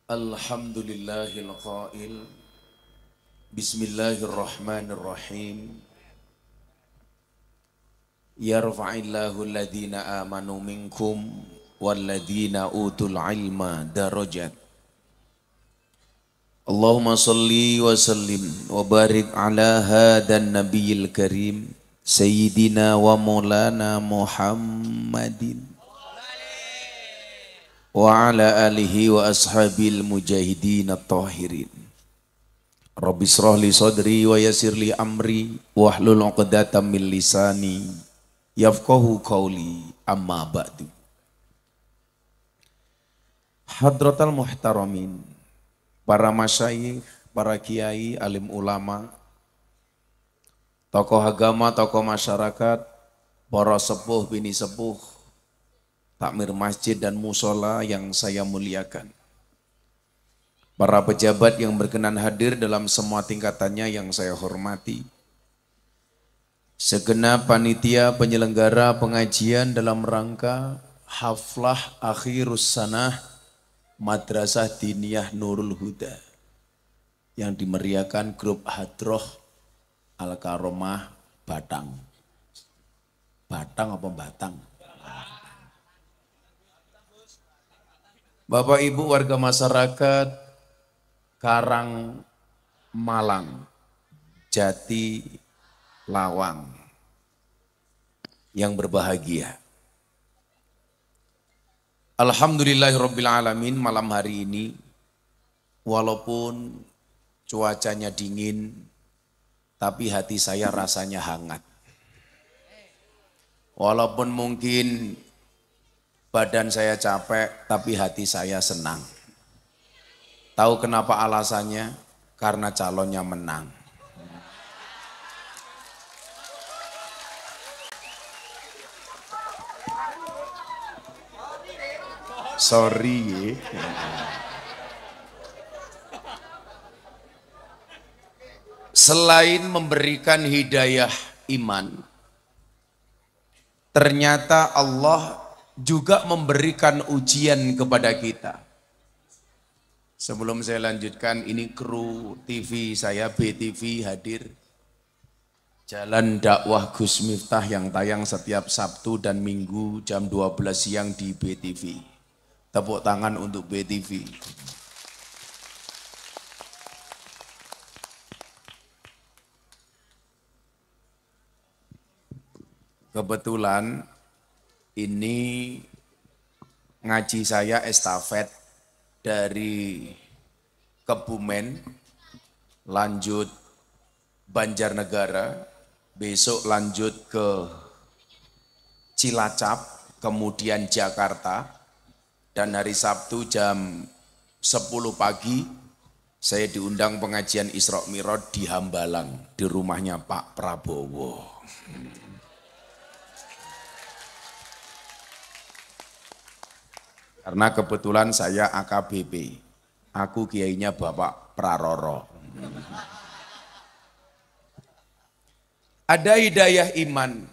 Alhamdulillahil qail Bismillahirrahmanirrahim Yarfa'illahu alladhina amanu minkum walladhina utul ilma darajat. Allahumma salli wa sallim wa barik ala hadan nabiyil karim Sayyidina wa maulana Muhammadin wa ala alihi wa ashabil mujahidin at-tahirin. Rabbi shrah li sadri wa yassir li amri wahlul 'uqdatam min lisani yafqahu qawli, amma ba'du. Hadratal muhtaramin, para masyayikh, para kiai, alim ulama, tokoh agama, tokoh masyarakat, para sepuh, bini sepuh, takmir masjid dan musola yang saya muliakan. Para pejabat yang berkenan hadir dalam semua tingkatannya yang saya hormati. Segenap panitia penyelenggara pengajian dalam rangka haflah akhirus sanah Madrasah Diniyah Nurul Huda yang dimeriahkan grup Hadroh Al-Karomah Batang. Batang apa Batang? Bapak Ibu warga masyarakat Karang Malang, Jati Lawang yang berbahagia. Alhamdulillahirabbil alamin, malam hari ini walaupun cuacanya dingin tapi hati saya rasanya hangat. Walaupun mungkin badan saya capek, tapi hati saya senang. Tahu kenapa alasannya? Karena calonnya menang. Sorry. Selain memberikan hidayah iman, ternyata Allah juga memberikan ujian kepada kita. Sebelum saya lanjutkan, ini kru TV saya, BTV hadir. Jalan dakwah Gus Miftah yang tayang setiap Sabtu dan Minggu jam 12 siang di BTV. Tepuk tangan untuk BTV. Kebetulan ini ngaji saya estafet dari Kebumen, lanjut Banjarnegara, besok lanjut ke Cilacap, kemudian Jakarta, dan hari Sabtu jam 10 pagi saya diundang pengajian Isra Mi'raj di Hambalang, di rumahnya Pak Prabowo. Karena kebetulan saya AKBP, aku kiainya Bapak Praroro. Ada hidayah iman,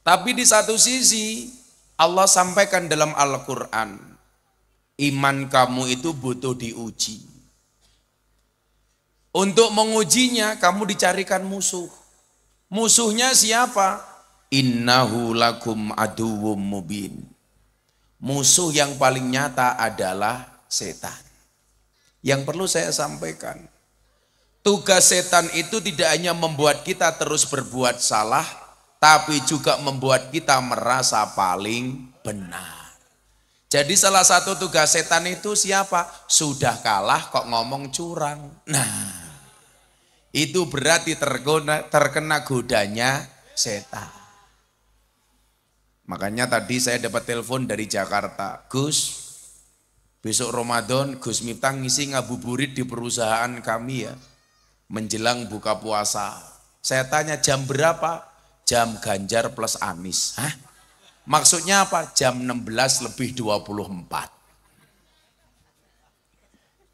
tapi di satu sisi Allah sampaikan dalam Al-Quran, iman kamu itu butuh diuji. Untuk mengujinya kamu dicarikan musuh. Musuhnya siapa? Innahu lakum aduwwum mubin. Musuh yang paling nyata adalah setan. Yang perlu saya sampaikan, tugas setan itu tidak hanya membuat kita terus berbuat salah, tapi juga membuat kita merasa paling benar. Jadi salah satu tugas setan itu siapa? Sudah kalah kok ngomong curang. Nah, itu berarti terkena godanya setan. Makanya tadi saya dapat telepon dari Jakarta, Gus, besok Ramadan Gus Miftah ngisi ngabuburit di perusahaan kami ya, menjelang buka puasa. Saya tanya jam berapa? Jam Ganjar plus Anies. Hah? Maksudnya apa? Jam 16:24.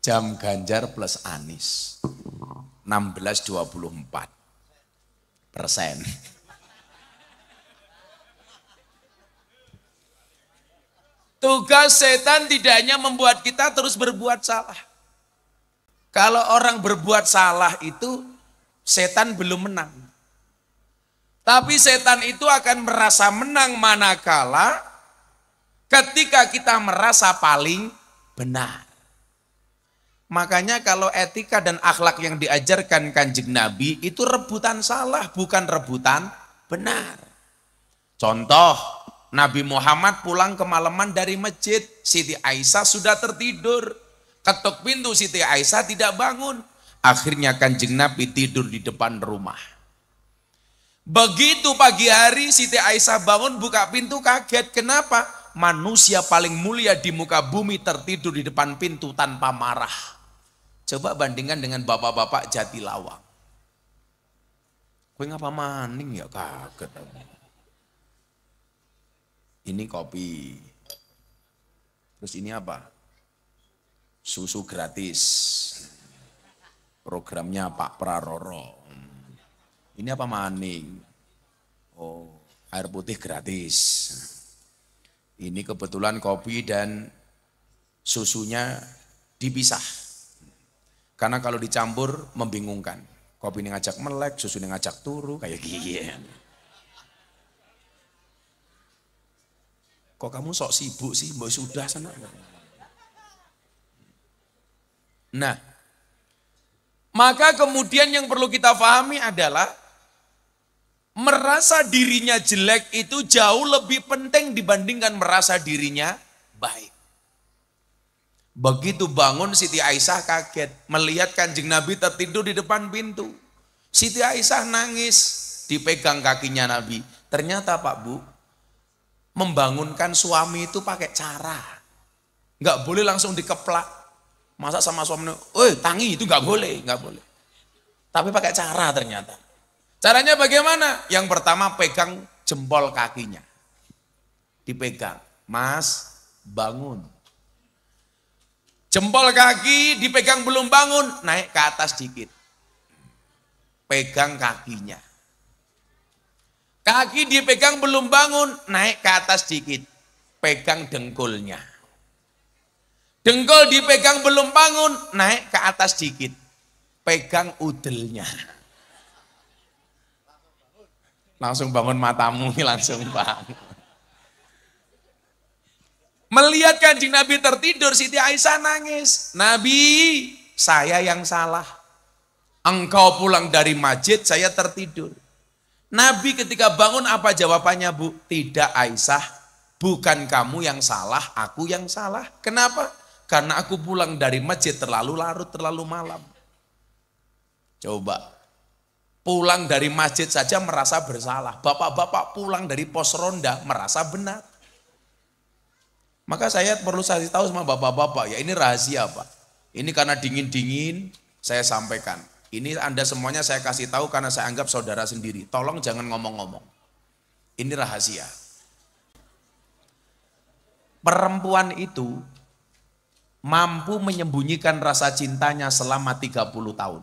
Jam Ganjar plus Anies. 16,24%. Tugas setan tidak hanya membuat kita terus berbuat salah. Kalau orang berbuat salah itu setan belum menang. Tapi setan itu akan merasa menang manakala ketika kita merasa paling benar. Makanya kalau etika dan akhlak yang diajarkan Kanjeng Nabi itu rebutan salah, bukan rebutan benar. Contoh, Nabi Muhammad pulang kemalaman dari masjid, Siti Aisyah sudah tertidur. Ketuk pintu, Siti Aisyah tidak bangun. Akhirnya Kanjeng Nabi tidur di depan rumah. Begitu pagi hari Siti Aisyah bangun buka pintu kaget. Kenapa? Manusia paling mulia di muka bumi tertidur di depan pintu tanpa marah. Coba bandingkan dengan bapak-bapak Jatilawang. Kowe ngapa maning ya kaget. Ini kopi. Terus ini apa? Susu gratis. Programnya Pak Praroro. Ini apa maning? Oh, air putih gratis. Ini kebetulan kopi dan susunya dipisah. Karena kalau dicampur membingungkan. Kopi ini ngajak melek, susu ini ngajak turu, kayak gini. Kok kamu sok sibuk sih, mbak sudah sana. Nah, maka kemudian yang perlu kita pahami adalah merasa dirinya jelek itu jauh lebih penting dibandingkan merasa dirinya baik. Begitu bangun Siti Aisyah kaget melihat Kanjeng Nabi tertidur di depan pintu. Siti Aisyah nangis, dipegang kakinya Nabi. Ternyata Pak Bu, membangunkan suami itu pakai cara. Nggak boleh langsung dikeplak. Masa sama suaminya, tangi itu nggak boleh, nggak boleh. Tapi pakai cara ternyata. Caranya bagaimana? Yang pertama pegang jempol kakinya. Dipegang, Mas bangun. Jempol kaki dipegang belum bangun, naik ke atas dikit. Pegang kakinya. Kaki dipegang belum bangun, naik ke atas dikit. Pegang dengkulnya. Dengkul dipegang belum bangun, naik ke atas dikit. Pegang udelnya. Langsung bangun matamu, langsung bangun. Melihat Kanjeng Nabi tertidur, Siti Aisyah nangis. Nabi, saya yang salah. Engkau pulang dari masjid, saya tertidur. Nabi ketika bangun apa jawabannya Bu? Tidak Aisyah, bukan kamu yang salah, aku yang salah. Kenapa? Karena aku pulang dari masjid terlalu larut, terlalu malam. Coba, pulang dari masjid saja merasa bersalah. Bapak-bapak pulang dari pos ronda merasa benar. Maka saya perlu kasih tahu sama bapak-bapak, ya ini rahasia Pak. Ini karena dingin-dingin saya sampaikan. Ini Anda semuanya saya kasih tahu karena saya anggap saudara sendiri. Tolong jangan ngomong-ngomong. Ini rahasia. Perempuan itu mampu menyembunyikan rasa cintanya selama 30 tahun.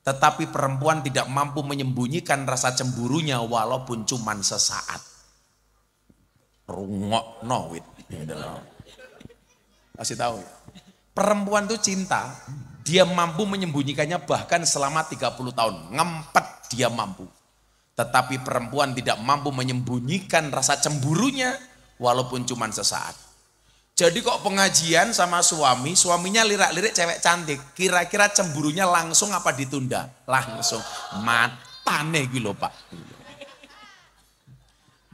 Tetapi perempuan tidak mampu menyembunyikan rasa cemburunya walaupun cuman sesaat. Rungok no wit. Kasih tahu. Perempuan itu cinta, dia mampu menyembunyikannya bahkan selama 30 tahun. Ngempet dia mampu. Tetapi perempuan tidak mampu menyembunyikan rasa cemburunya walaupun cuma sesaat. Jadi kok pengajian sama suami, suaminya lirak-lirik cewek cantik. Kira-kira cemburunya langsung apa ditunda? Langsung. Matane gitu Pak.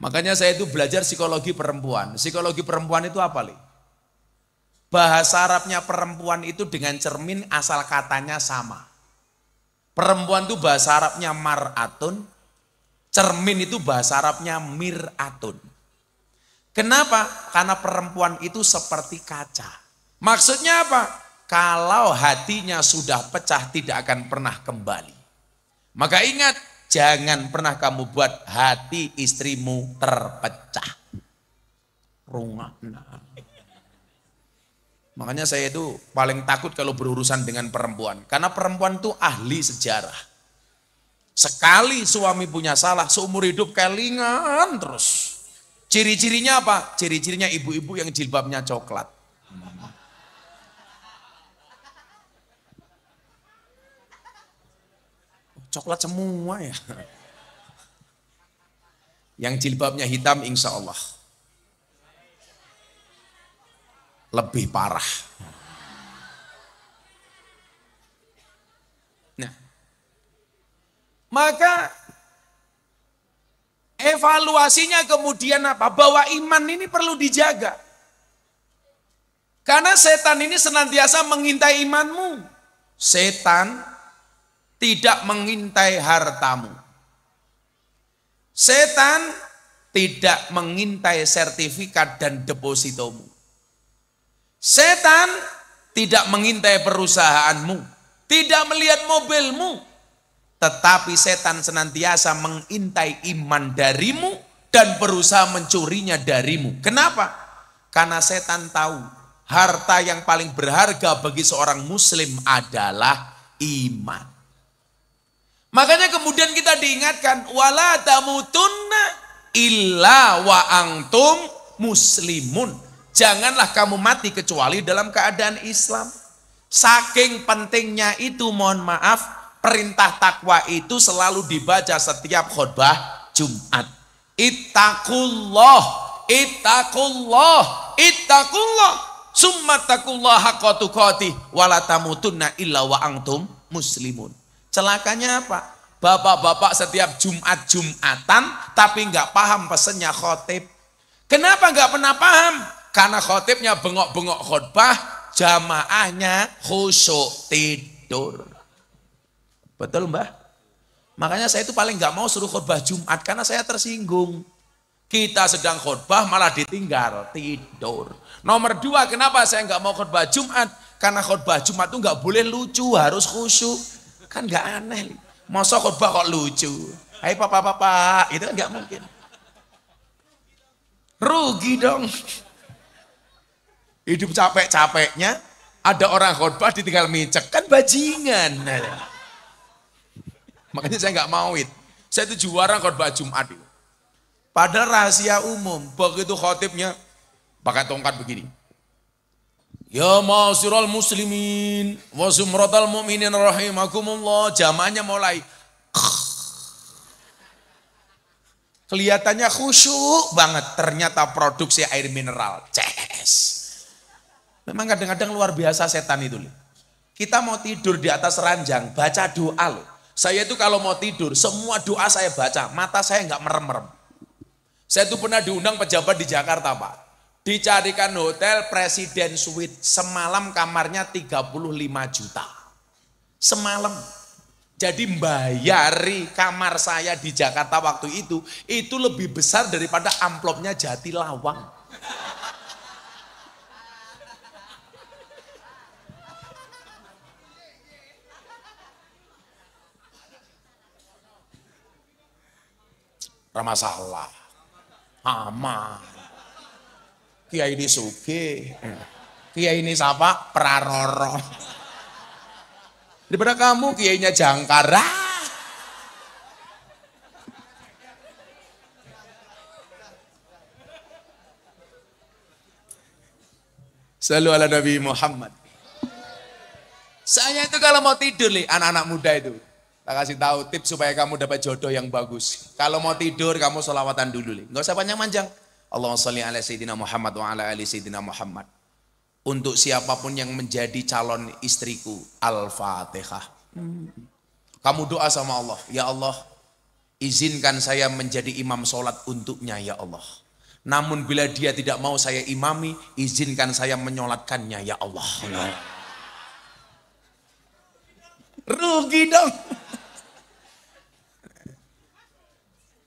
Makanya saya itu belajar psikologi perempuan. Psikologi perempuan itu apa, Li? Bahasa Arabnya perempuan itu dengan cermin asal katanya sama. Perempuan itu bahasa Arabnya mar'atun, cermin itu bahasa Arabnya mir'atun. Kenapa? Karena perempuan itu seperti kaca. Maksudnya apa? Kalau hatinya sudah pecah tidak akan pernah kembali. Maka ingat, jangan pernah kamu buat hati istrimu terpecah. Rungokna. Makanya saya itu paling takut kalau berurusan dengan perempuan. Karena perempuan itu ahli sejarah. Sekali suami punya salah, seumur hidup kelingan terus. Ciri-cirinya apa? Ciri-cirinya ibu-ibu yang jilbabnya coklat. Coklat semua ya. Yang jilbabnya hitam insya Allah lebih parah. Nah, maka evaluasinya kemudian apa? Bahwa iman ini perlu dijaga. Karena setan ini senantiasa mengintai imanmu. Setan tidak mengintai hartamu. Setan tidak mengintai sertifikat dan depositomu. Setan tidak mengintai perusahaanmu, tidak melihat mobilmu, tetapi setan senantiasa mengintai iman darimu dan berusaha mencurinya darimu. Kenapa? Karena setan tahu harta yang paling berharga bagi seorang muslim adalah iman. Makanya kemudian kita diingatkan, wala tamutunna illa wa antum muslimun. Janganlah kamu mati kecuali dalam keadaan Islam. Saking pentingnya itu, mohon maaf, perintah takwa itu selalu dibaca setiap khutbah Jumat. Ittaqullah, ittaqullah, ittaqullah, summa taqullah haqqa tuqatih wala tamutunna illa wa antum muslimun. Celakanya apa? Bapak-bapak setiap Jumatan tapi nggak paham pesannya khotib. Kenapa nggak pernah paham? Karena khotibnya bengok-bengok khutbah, jamaahnya khusyuk tidur. Betul Mbah? Makanya saya itu paling nggak mau suruh khutbah Jumat karena saya tersinggung. Kita sedang khutbah malah ditinggal tidur. Nomor dua, kenapa saya nggak mau khutbah Jumat? Karena khutbah Jumat itu nggak boleh lucu, harus khusyuk. Kan nggak aneh. Masa khutbah kok lucu? Hai papa-papa, itu kan nggak mungkin. Rugi dong. Hidup capek-capeknya, ada orang khutbah ditinggal micek, kan bajingan. Makanya saya nggak mau itu. Saya itu juara khutbah Jumat itu. Padahal rahasia umum, begitu khotibnya pakai tongkat begini. Ya ma'asyiral muslimin wa zumratal mu'minin rahimakumullah. Jamaahnya mulai kelihatannya khusyuk banget, ternyata produksi air mineral. Ces. Memang kadang-kadang luar biasa setan itu. Kita mau tidur di atas ranjang, baca doa loh. Saya itu kalau mau tidur, semua doa saya baca, mata saya nggak merem-merem. Saya itu pernah diundang pejabat di Jakarta Pak. Dicarikan hotel Presiden Suite, semalam kamarnya 35 juta. Semalam. Jadi membayari kamar saya di Jakarta waktu itu lebih besar daripada amplopnya Jatilawang. Ramasalah. Aman. Kiai ini suge, kiai ini siapa? Praroro. Daripada kamu kiainya Jangkara. Selalu ala Nabi Muhammad. Saya itu kalau mau tidur nih, anak-anak muda itu, tak kasih tahu tips supaya kamu dapat jodoh yang bagus. Kalau mau tidur kamu sholawatan dulu nih, nggak usah panjang-panjang. Allahumma sholli ala Sayyidina Muhammad wa ala ali Sayyidina Muhammad. Untuk siapapun yang menjadi calon istriku, Al-Fatihah. Kamu doa sama Allah, ya Allah, izinkan saya menjadi imam sholat untuknya ya Allah. Namun bila dia tidak mau saya imami, izinkan saya menyolatkannya ya Allah. Rugi dong.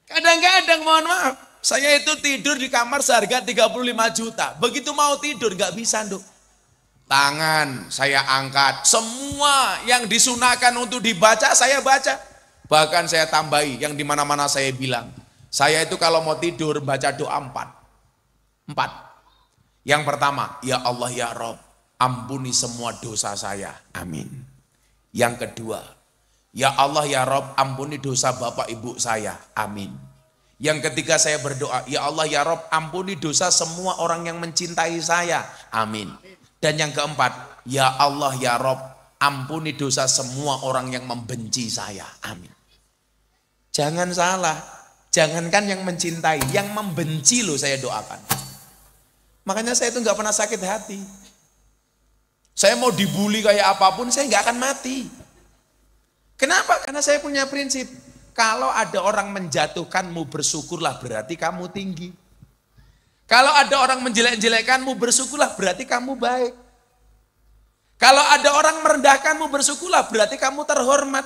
Kadang-kadang mohon maaf, saya itu tidur di kamar seharga 35 juta. Begitu mau tidur gak bisa, Nduk. Tangan saya angkat, semua yang disunahkan untuk dibaca saya baca. Bahkan saya tambahi yang dimana-mana saya bilang. Saya itu kalau mau tidur baca doa 4. Yang pertama, ya Allah ya Rob, ampuni semua dosa saya. Amin. Yang kedua, ya Allah ya Rob, ampuni dosa bapak ibu saya. Amin. Yang ketiga saya berdoa, ya Allah ya Rob, ampuni dosa semua orang yang mencintai saya. Amin. Dan yang keempat, ya Allah ya Rob, ampuni dosa semua orang yang membenci saya. Amin. Jangan salah, jangankan yang mencintai, yang membenci loh saya doakan. Makanya saya itu nggak pernah sakit hati. Saya mau dibully kayak apapun, saya nggak akan mati. Kenapa? Karena saya punya prinsip. Kalau ada orang menjatuhkanmu, bersyukurlah, berarti kamu tinggi. Kalau ada orang menjelek-jelekkanmu, bersyukurlah, berarti kamu baik. Kalau ada orang merendahkanmu, bersyukurlah, berarti kamu terhormat.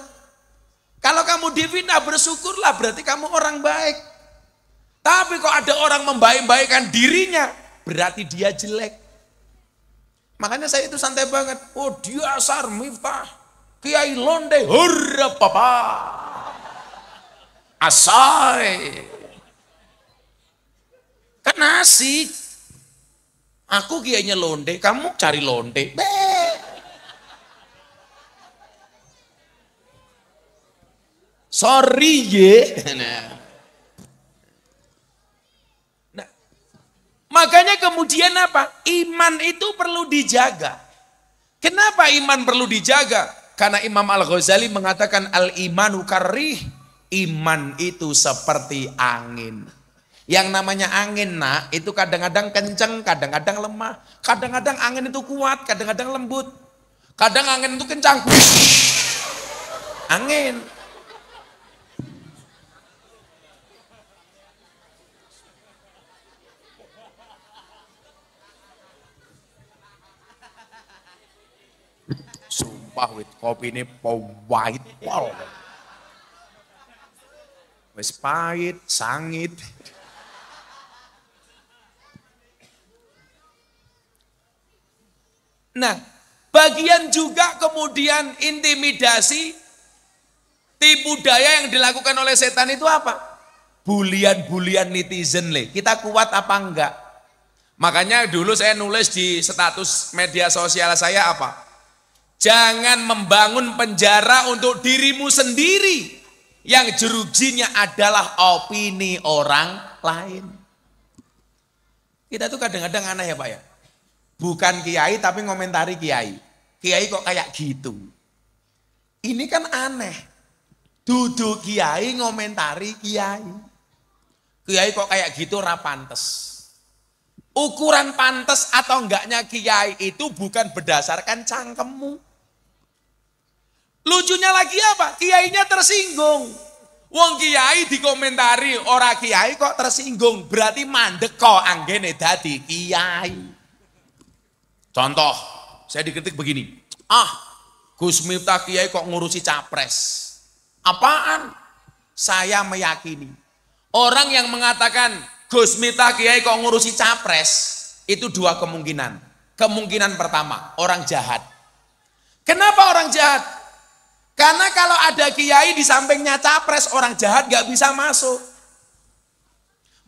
Kalau kamu difitnah, bersyukurlah, berarti kamu orang baik. Tapi kok ada orang membaik-baikkan dirinya, berarti dia jelek. Makanya saya itu santai banget. Oh dasar Miftah, Kiai Londe, hurra papa. Asai. Kan asik. Aku kiainya Londe, kamu cari Londe. Sorry ye. Nah, makanya kemudian apa? Iman itu perlu dijaga. Kenapa iman perlu dijaga? Karena Imam Al-Ghazali mengatakan al-imanu karih. Iman itu seperti angin. Yang namanya angin nak, itu kadang-kadang kenceng, kadang-kadang lemah. Kadang-kadang angin itu kuat, kadang-kadang lembut. Kadang angin itu kencang. Angin. Sumpah wit kopi ini pahit pol. Wis pahit, sangit. Nah, bagian juga kemudian intimidasi, tipu daya yang dilakukan oleh setan itu apa? Bulian-bulian netizen le. Kita kuat apa enggak? Makanya dulu saya nulis di status media sosial saya apa? Jangan membangun penjara untuk dirimu sendiri. Yang jerujinya adalah opini orang lain. Kita tuh kadang-kadang aneh ya Pak ya. Bukan kiai tapi ngomentari kiai. Kiai kok kayak gitu. Ini kan aneh. Duduk kiai ngomentari kiai. Kiai kok kayak gitu ora pantes. Ukuran pantes atau enggaknya kiai itu bukan berdasarkan cangkemmu. Lucunya lagi apa? Kiainya tersinggung. Wong kiai dikomentari, ora kiai kok tersinggung. Berarti mandek kok anggene dadi kiai. Contoh, saya dikritik begini. Gus Miftah kiai kok ngurusi capres. Apaan? Saya meyakini. Orang yang mengatakan Gus Miftah kiai kok ngurusi capres, itu dua kemungkinan. Kemungkinan pertama, orang jahat. Kenapa orang jahat? Karena kalau ada kiai di sampingnya capres, orang jahat gak bisa masuk.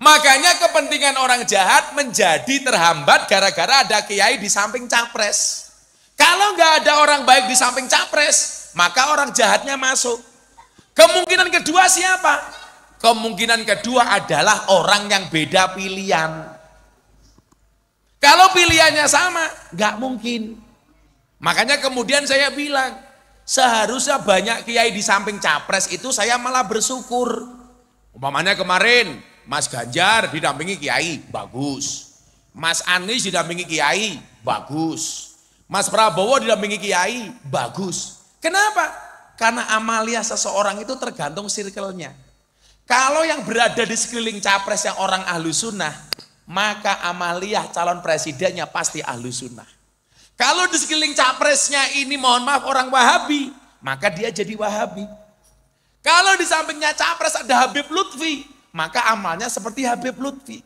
Makanya kepentingan orang jahat menjadi terhambat gara-gara ada kiai di samping capres. Kalau gak ada orang baik di samping capres, maka orang jahatnya masuk. Kemungkinan kedua siapa? Kemungkinan kedua adalah orang yang beda pilihan. Kalau pilihannya sama, gak mungkin. Makanya kemudian saya bilang, seharusnya banyak kiai di samping capres itu saya malah bersyukur. Umpamanya kemarin Mas Ganjar didampingi kiai, bagus. Mas Anies didampingi kiai, bagus. Mas Prabowo didampingi kiai, bagus. Kenapa? Karena amalia seseorang itu tergantung circle-nya. Kalau yang berada di sekeliling capres yang orang ahlu sunnah, maka amalia calon presidennya pasti ahlu sunnah. Kalau di sekeliling capresnya ini mohon maaf orang Wahabi, maka dia jadi Wahabi. Kalau di sampingnya capres ada Habib Lutfi, maka amalnya seperti Habib Lutfi.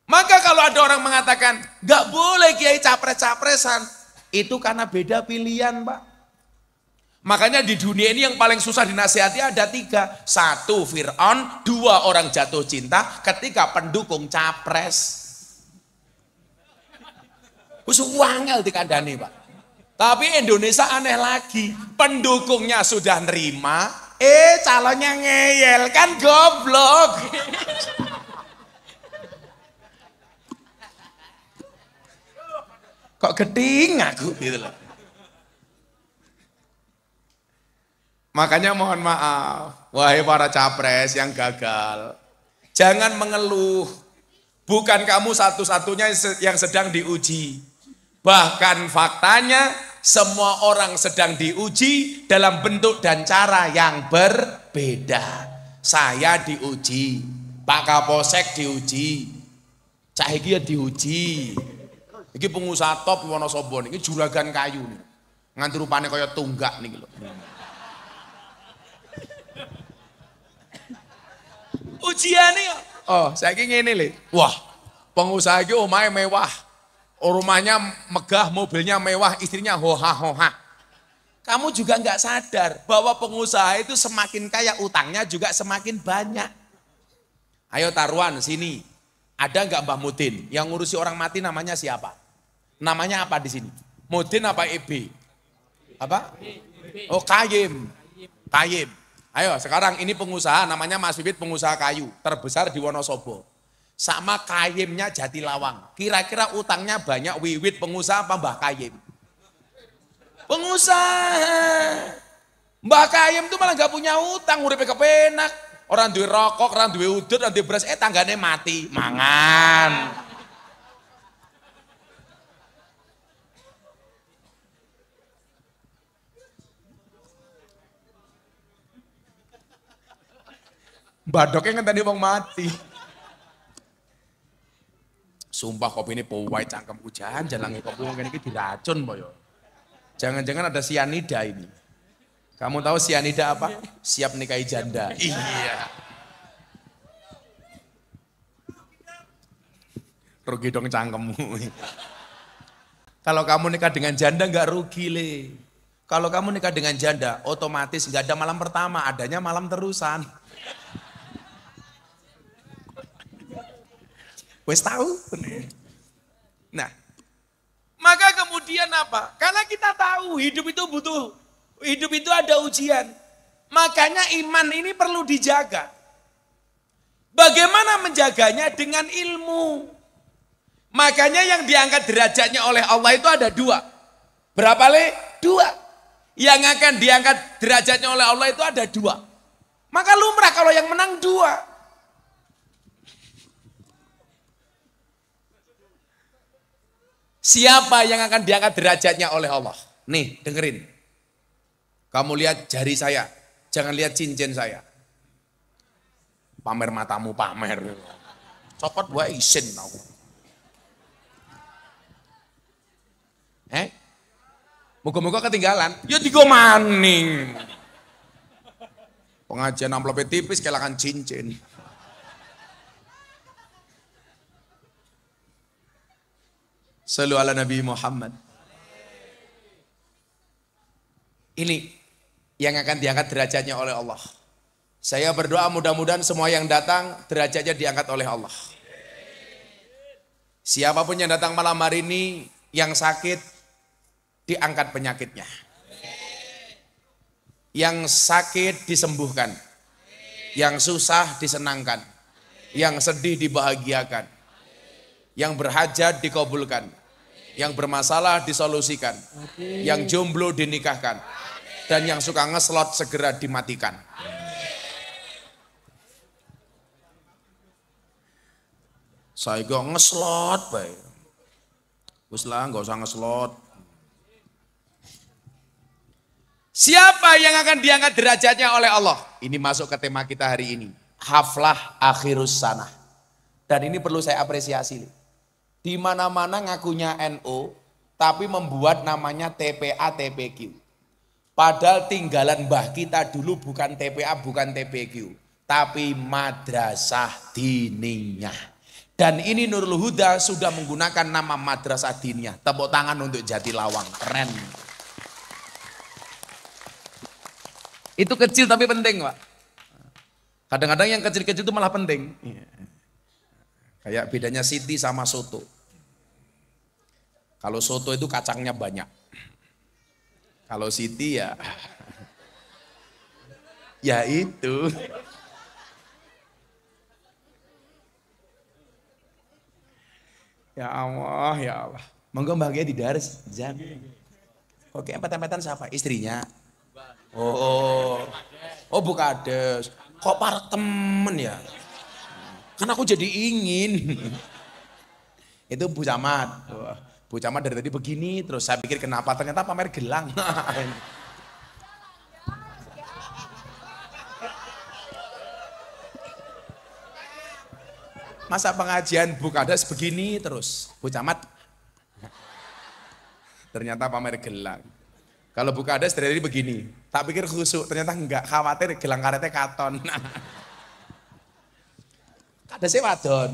Maka kalau ada orang mengatakan, gak boleh kiai capres-capresan, itu karena beda pilihan Pak. Makanya di dunia ini yang paling susah dinasihati ada 3. 1 Fir'aun, 2 orang jatuh cinta ketika pendukung capres. Wangel dikandani Pak. Tapi Indonesia aneh lagi, pendukungnya sudah nerima, Calonnya ngeyel kan goblok. Kok geding aku gitu loh. Makanya mohon maaf, wahai para capres yang gagal, jangan mengeluh. Bukan kamu satu-satunya yang sedang diuji. Bahkan faktanya semua orang sedang diuji dalam bentuk dan cara yang berbeda. Saya diuji, Pak Kapolsek diuji, Cak Heki ya diuji. Iki pengusaha top Wonosobo, ini juragan kayu nih. Nganti rupane kaya tunggak nih lho. Ujiane kok. Oh, saiki ngene lho. Wah, pengusaha iki omahe mewah. Rumahnya megah, mobilnya mewah, istrinya hoha-hoha. Kamu juga nggak sadar bahwa pengusaha itu semakin kaya utangnya juga semakin banyak. Ayo taruhan sini. Ada nggak Mbah Mudin yang ngurusi orang mati namanya siapa? Namanya apa di sini? Mudin apa EB? Apa? Oh Kayim. Kayim. Ayo sekarang ini pengusaha namanya Mas Bibit, pengusaha kayu terbesar di Wonosobo. Sama Kayimnya Jatilawang. Kira-kira utangnya banyak Wiwit pengusaha apa Mbah Kayim? Pengusaha. Mbah Kayim tuh malah gak punya utang, uripe kepenak. Orang duwe rokok, orang duwe udut, orang duwe beras, tanggane mati, mangan. Badoknya ngenteni wong mati. Sumpah kopi ini powai cangkem hujan, jalannya kopi ngene iki diracun boyo. Jangan-jangan ada sianida ini. Kamu tahu sianida apa? Siap nikahi janda. Iya. Rugi dong cangkemmu. Kalau kamu nikah dengan janda nggak rugi le. Kalau kamu nikah dengan janda, otomatis nggak ada malam pertama, adanya malam terusan. Wes tahu? Nah, maka kemudian apa? Karena kita tahu hidup itu ada ujian. Makanya iman ini perlu dijaga. Bagaimana menjaganya? Dengan ilmu. Makanya yang diangkat derajatnya oleh Allah itu ada dua. Berapa le? Dua. Yang akan diangkat derajatnya oleh Allah itu ada dua. Maka lumrah kalau yang menang dua. Siapa yang akan diangkat derajatnya oleh Allah? Nih, dengerin. Kamu lihat jari saya, jangan lihat cincin saya. Pamer matamu, pamer. Copot gua isin tau. Moga-moga ketinggalan. Ya digo maning. Pengajian amplopnya tipis, kehilangan cincin. Sallu ala Nabi Muhammad. Ini yang akan diangkat derajatnya oleh Allah. Saya berdoa mudah-mudahan semua yang datang derajatnya diangkat oleh Allah. Siapapun yang datang malam hari ini yang sakit diangkat penyakitnya. Yang sakit disembuhkan. Yang susah disenangkan. Yang sedih dibahagiakan. Yang berhajat dikabulkan, yang bermasalah disolusikan, yang jomblo dinikahkan, dan yang suka ngeslot segera dimatikan. Saya gak ngeslot, baik. Wis lah, gak usah ngeslot. Siapa yang akan diangkat derajatnya oleh Allah? Ini masuk ke tema kita hari ini. Haflah akhirus sanah. Dan ini perlu saya apresiasi. Di mana-mana ngakunya NU, tapi membuat namanya TPA TPQ. Padahal tinggalan mbah kita dulu bukan TPA, bukan TPQ, tapi madrasah diniyah. Dan ini Nurul Huda sudah menggunakan nama madrasah diniyah. Tepuk tangan untuk Jatilawang, keren. Itu kecil tapi penting, Pak. Kadang-kadang yang kecil-kecil itu malah penting. Kayak bedanya Siti sama soto. Kalau soto itu kacangnya banyak. Kalau Siti ya Ya itu. Ya Allah, ya Allah. Monggo bahagia di daris, Jan. Oke, empet-empetan siapa? Istrinya. Oh, oh Bukades. Kok para temen ya? Kan aku jadi ingin. Itu Bu Camat. Bu Camat dari tadi begini, terus saya pikir kenapa? Ternyata pamer gelang. Masa pengajian Bu Kades begini terus, Bu Camat ternyata pamer gelang. Kalau Bu Kades dari tadi begini, tak pikir khusuk, ternyata enggak, khawatir gelang karetnya katon. Kadesnya wadon,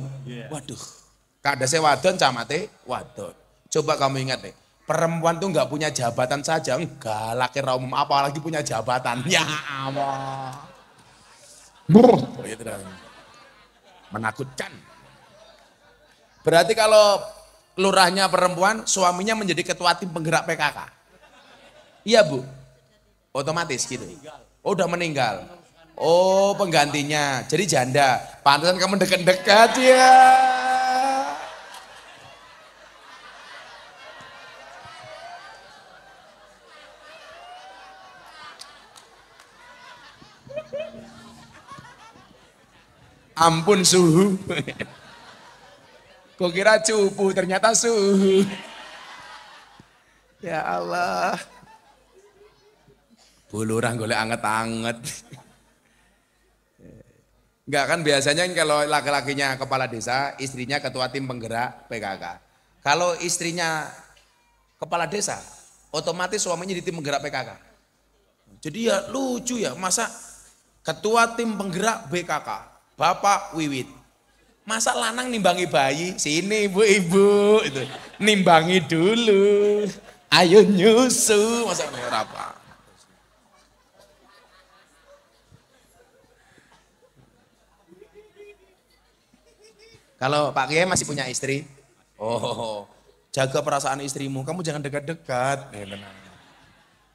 waduh, kadesnya wadon, camate wadon. Coba kamu ingat deh, perempuan tuh enggak punya jabatan saja, enggak, laki umum apalagi punya jabatan. Ya Allah. Menakutkan. Berarti kalau lurahnya perempuan, suaminya menjadi ketua tim penggerak PKK. Iya Bu, otomatis gitu. Oh udah meninggal. Oh penggantinya, jadi janda. Pantesan kamu dekat-dekat ya. Ampun suhu. Kok kira cupu, ternyata suhu. Ya Allah. Bulurah golek anget-anget. Enggak kan biasanya kalau laki-lakinya kepala desa, istrinya ketua tim penggerak PKK. Kalau istrinya kepala desa, otomatis suaminya di tim penggerak PKK. Jadi ya lucu ya, masa ketua tim penggerak BKK, Bapak Wiwit. Masa lanang nimbangi bayi, sini ibu-ibu, itu nimbangi dulu, ayo nyusu, masa apa? Kalau Pak Kiai masih punya istri, oh jaga perasaan istrimu, kamu jangan dekat-dekat.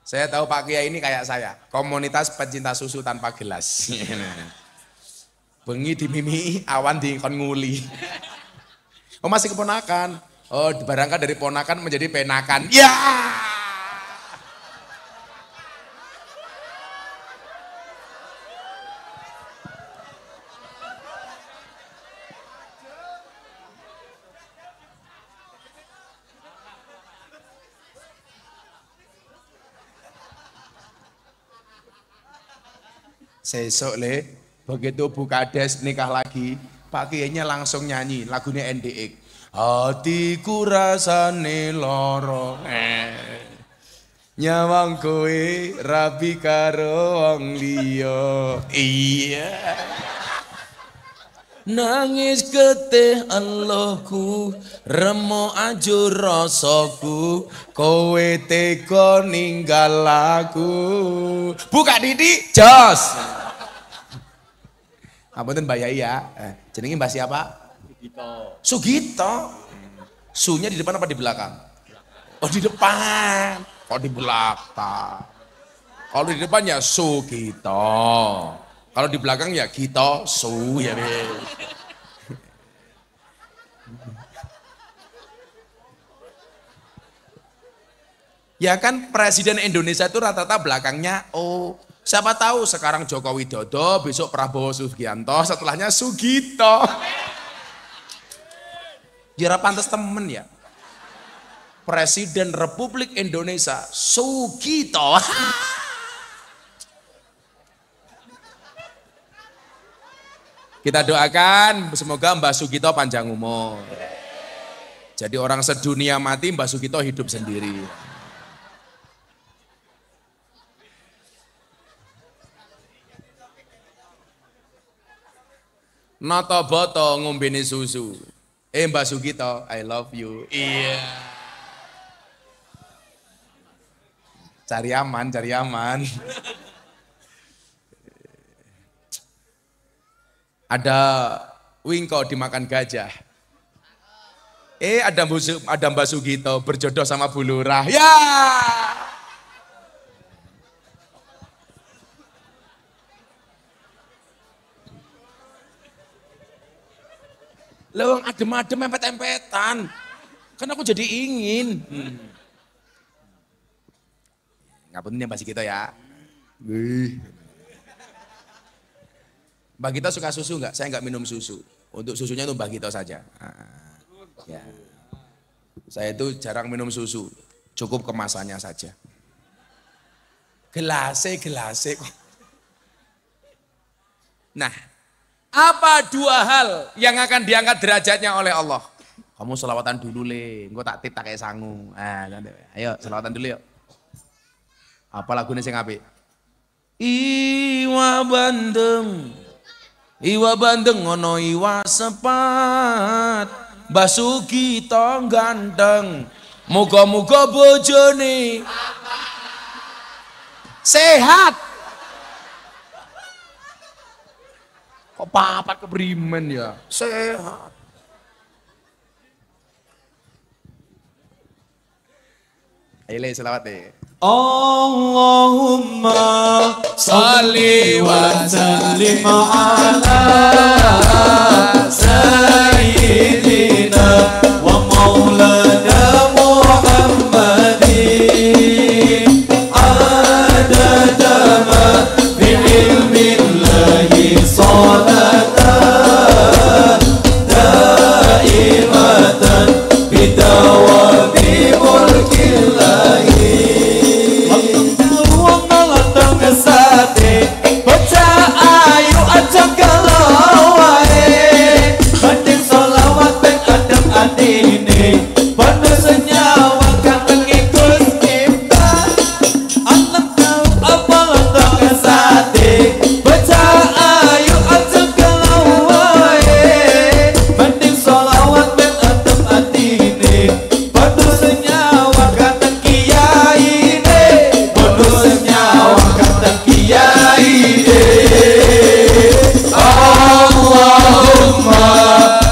Saya tahu Pak Kiai ini kayak saya, komunitas pencinta susu tanpa gelas. Bengi dimimi, awan dikon nguli. Oh masih keponakan. Oh barangkali dari ponakan menjadi penakan. Ya. Sesok le, begitu Bu Kades nikah lagi, Pak Kiainya langsung nyanyi lagunya NDX. Hatiku rasane loro, nyawang kowe rabi karo wong liya. Iya. Nangis getih Allahku, remo ajur rasaku, kowe tega ninggal aku. Buka Didi, jos. Ngapunten Mbak Yai ya. Jenenge Mbak siapa? Sugito. Sugito. Sunya di depan apa di belakang? Oh di depan. Oh di belakang. Kalau di depan ya Sugito. Kalau di belakang ya Gito, Su ya. Ya kan Presiden Indonesia itu rata-rata belakangnya oh. Siapa tahu sekarang Joko Widodo, besok Prabowo Subianto, setelahnya Sugito. Jira pantas temen ya. Presiden Republik Indonesia Sugito. Kita doakan semoga Mbak Sugito panjang umur. Jadi orang sedunia mati, Mbak Sugito hidup sendiri. Noto boto ngombeni susu. Mbak Sugito, I love you. Iya. Cari aman, cari aman. Ada wingko dimakan gajah. Ada Mbak Sugito berjodoh sama Bu Lurah. Ya. Lewang adem-adem empet-empetan. Kan aku jadi ingin. Ngapunten ya Mbak Gito ya. Mbak Gito suka susu enggak? Saya enggak minum susu. Untuk susunya itu Mbak Gito saja. Ya. Saya itu jarang minum susu. Cukup kemasannya saja. Gelase kok. Nah, apa dua hal yang akan diangkat derajatnya oleh Allah? Kamu selawatan dulu le, engko tak tip tak kayak sangu. Ayo selawatan dulu yuk. Apa lagunya sing apik? Iwa bandeng ngono iwa sepat. Basuki tong ganteng. Muga-muga bojone sehat. Kok papat kebrimen ya? Sehat. Ayo le selawat deh. Allahumma salli wa sallim ala sayyidina wa maulana Muhammadin adada ma bi ilmillahi salatan daimatan bidawami mulkillahi. Bocah ayu aja galau wae, banding solawat ben adem atine, penuh senyawa kang ikus kita. Alam tahu apa lo kesate, bocah ayu aja galau wae, banding solawat ben adem atine, penuh senyawa kang kiai ne, penuh senyawa kang kiai. Allahumma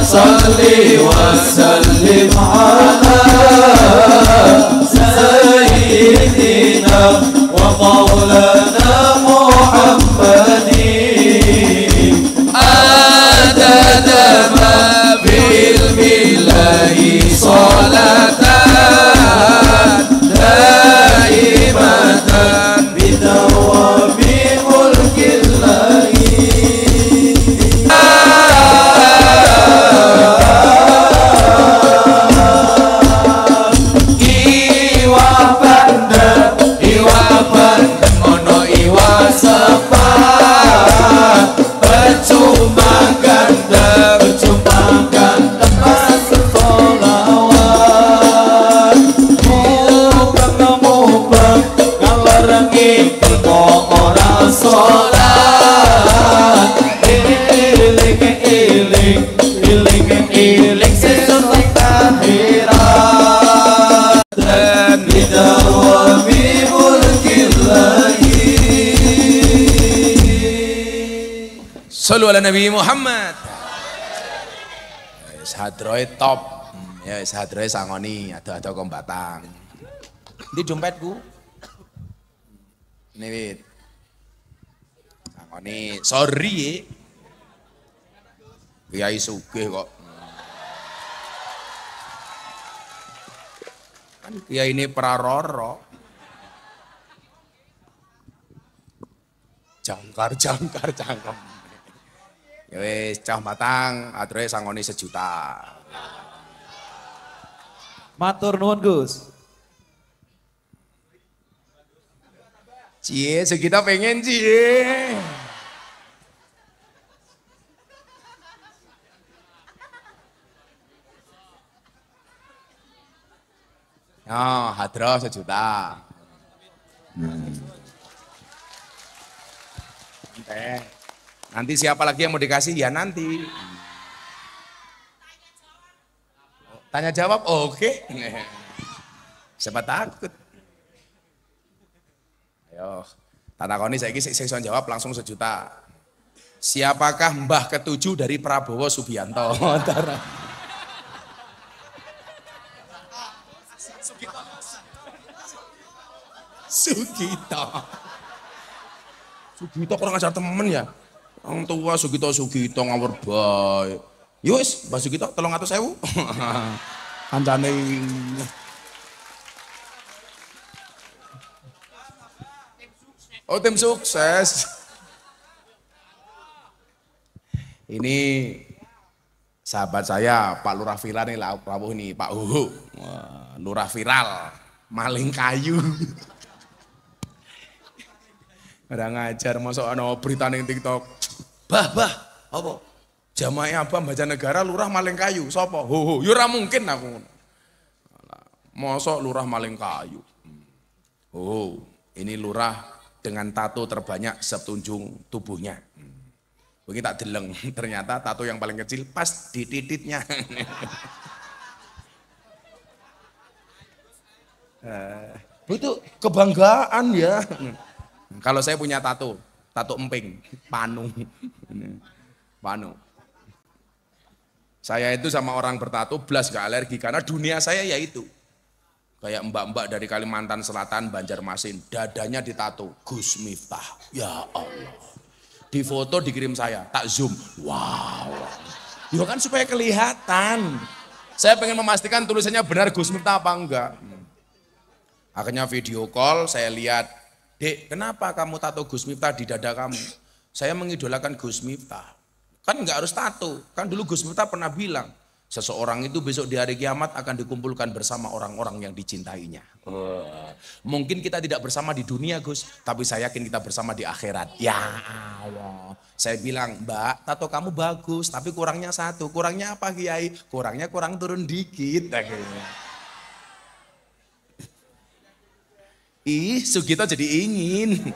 salli wa sallim ala sayyidina wa maulana Muhammadin adada ma bil billahi salatan daimatan bidawami mulkillahi. Iwa bandeng ono iwa sepat, percuma ganteng masuk solawat. Mubang ngalor ngidul kok ora sholat. Iling sesuk akhirat dan bidawami mulkillahi. Sallu ala Nabi Muhammad. Hadroe top. Ya hadroe sangoni ada kombatang. Di dompetku. Ini wit. Sangoni sorry. Kiai sugih kok. Kan kiai ini praroro. Jangkar. Ya wis cah matang, aturé sangoni 1 juta. Matur nuwun Gus. Cie, segitu pengen cie. Oh, hadroh 1 juta. Nanti siapa lagi yang mau dikasih ya nanti. Tanya jawab, oke. Siapa takut. Ayo, tatakoni saiki sing iso jawab langsung 1 juta. Siapakah mbah ketujuh dari Prabowo Subianto? Sugito kurang ajar temen ya. Orang tua Sugito ngawur baik. Yus, basuh kita 300.000. Kancane. Oh, tim sukses. Ini sahabat saya, Pak Lurah Viral nih, rawuh nih, Pak Huhu. Lurah viral, maling kayu. Ada ngajar, masuk ana berita ning TikTok. Bah, apa? Jamaah apa baca negara lurah maling kayu, sapa? Ho, ya ora mungkin aku. Mosok lurah maling kayu. Oh, ini lurah dengan tato terbanyak setunjung tubuhnya. Begini tak deleng, ternyata tato yang paling kecil pas di titiknya. Itu kebanggaan ya. Kalau saya punya tato emping, panu. Saya itu sama orang bertato blas gak alergi karena dunia saya ya itu. Kayak mbak-mbak dari Kalimantan Selatan, Banjarmasin, dadanya ditato Gus Miftah. Ya Allah. Di foto dikirim saya, tak zoom. Wow. Ya kan supaya kelihatan. Saya pengen memastikan tulisannya benar Gus Miftah apa enggak. Akhirnya video call, saya lihat, "Dek, kenapa kamu tato Gus Miftah di dada kamu?" Saya mengidolakan Gus Miftah. Kan enggak harus tato. Kan dulu Gus Miftah pernah bilang, seseorang itu besok di hari kiamat akan dikumpulkan bersama orang-orang yang dicintainya. Mungkin kita tidak bersama di dunia Gus, tapi saya yakin kita bersama di akhirat. Ya Allah. Saya bilang, "Mbak, tato kamu bagus, tapi kurangnya satu. Kurangnya apa Kiai? Kurangnya kurang turun dikit." Ih, Sugito jadi ingin.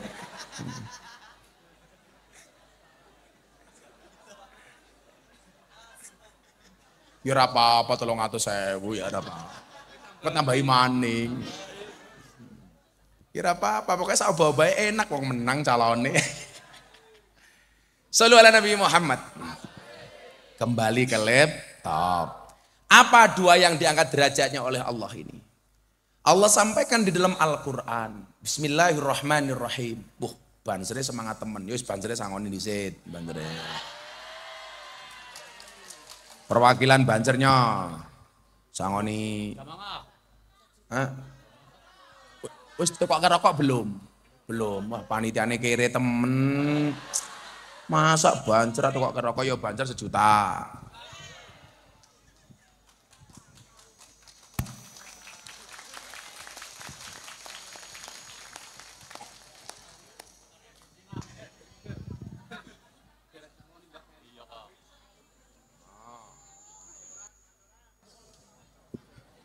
Ya ora apa-apa 300.000 ya ora apa. Kok tambahi maning. Ya ora apa-apa, pokoknya sak bae enak wong menang calone. Shallu ala Nabi Muhammad. Kembali ke laptop. Apa dua yang diangkat derajatnya oleh Allah ini? Allah sampaikan di dalam Al-Qur'an. Bismillahirrahmanirrahim. Bansere semangat temen. Yus bansere sangoni disit, bansere. Perwakilan Bansernya sangoni. Hah? Wis tukok rokok belum? Belum. Wah, panitiane kere temen. Masa Banser tukok rokok ya Banser 1 juta.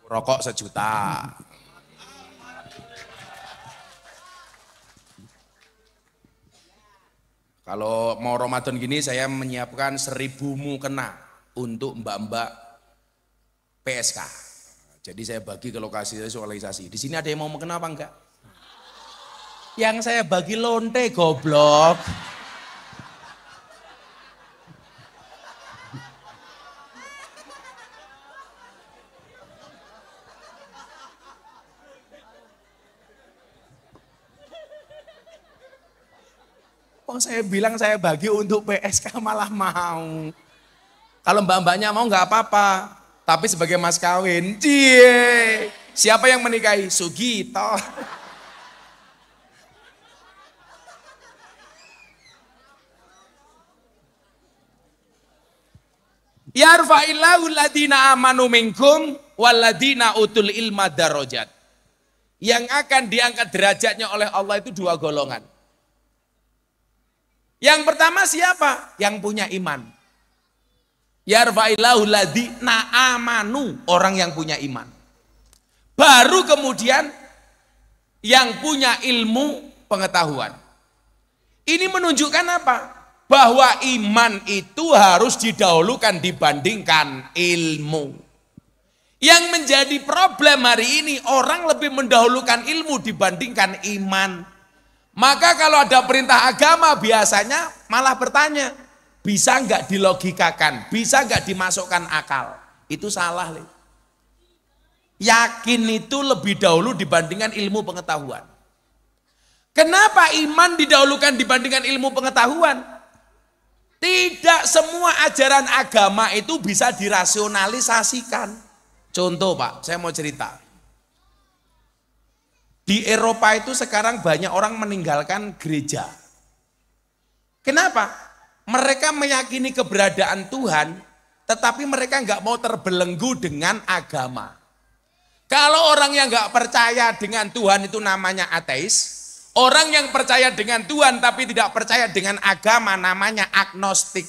Rokok 1 juta. Kalau mau Ramadan gini saya menyiapkan 1.000 mukena untuk mbak-mbak PSK. Jadi saya bagi ke lokasi visualisasi. Di sini ada yang mau mukena apa enggak? Yang saya bagi lonte goblok. Oh, saya bilang saya bagi untuk PSK malah mau. Kalau mbak-mbaknya mau nggak apa-apa. Tapi sebagai mas kawin, cie. Siapa yang menikahi? Sugito. Yarfa'illahu ladina amanu minkum waladina utul ilma darajat. Yang akan diangkat derajatnya oleh Allah itu 2 golongan. Yang pertama siapa? Yang punya iman. Yarfa'illahu ladina amanu, orang yang punya iman. Baru kemudian yang punya ilmu pengetahuan. Ini menunjukkan apa? Bahwa iman itu harus didahulukan dibandingkan ilmu. Yang menjadi problem hari ini, orang lebih mendahulukan ilmu dibandingkan iman. Maka kalau ada perintah agama biasanya malah bertanya, bisa nggak dilogikakan, bisa nggak dimasukkan akal? Itu salah. Yakin itu lebih dahulu dibandingkan ilmu pengetahuan. Kenapa iman didahulukan dibandingkan ilmu pengetahuan? Tidak semua ajaran agama itu bisa dirasionalisasikan. Contoh Pak, saya mau cerita. Di Eropa itu sekarang banyak orang meninggalkan gereja. Kenapa? Mereka meyakini keberadaan Tuhan, tetapi mereka nggak mau terbelenggu dengan agama. Kalau orang yang nggak percaya dengan Tuhan itu namanya ateis. Orang yang percaya dengan Tuhan tapi tidak percaya dengan agama namanya agnostik.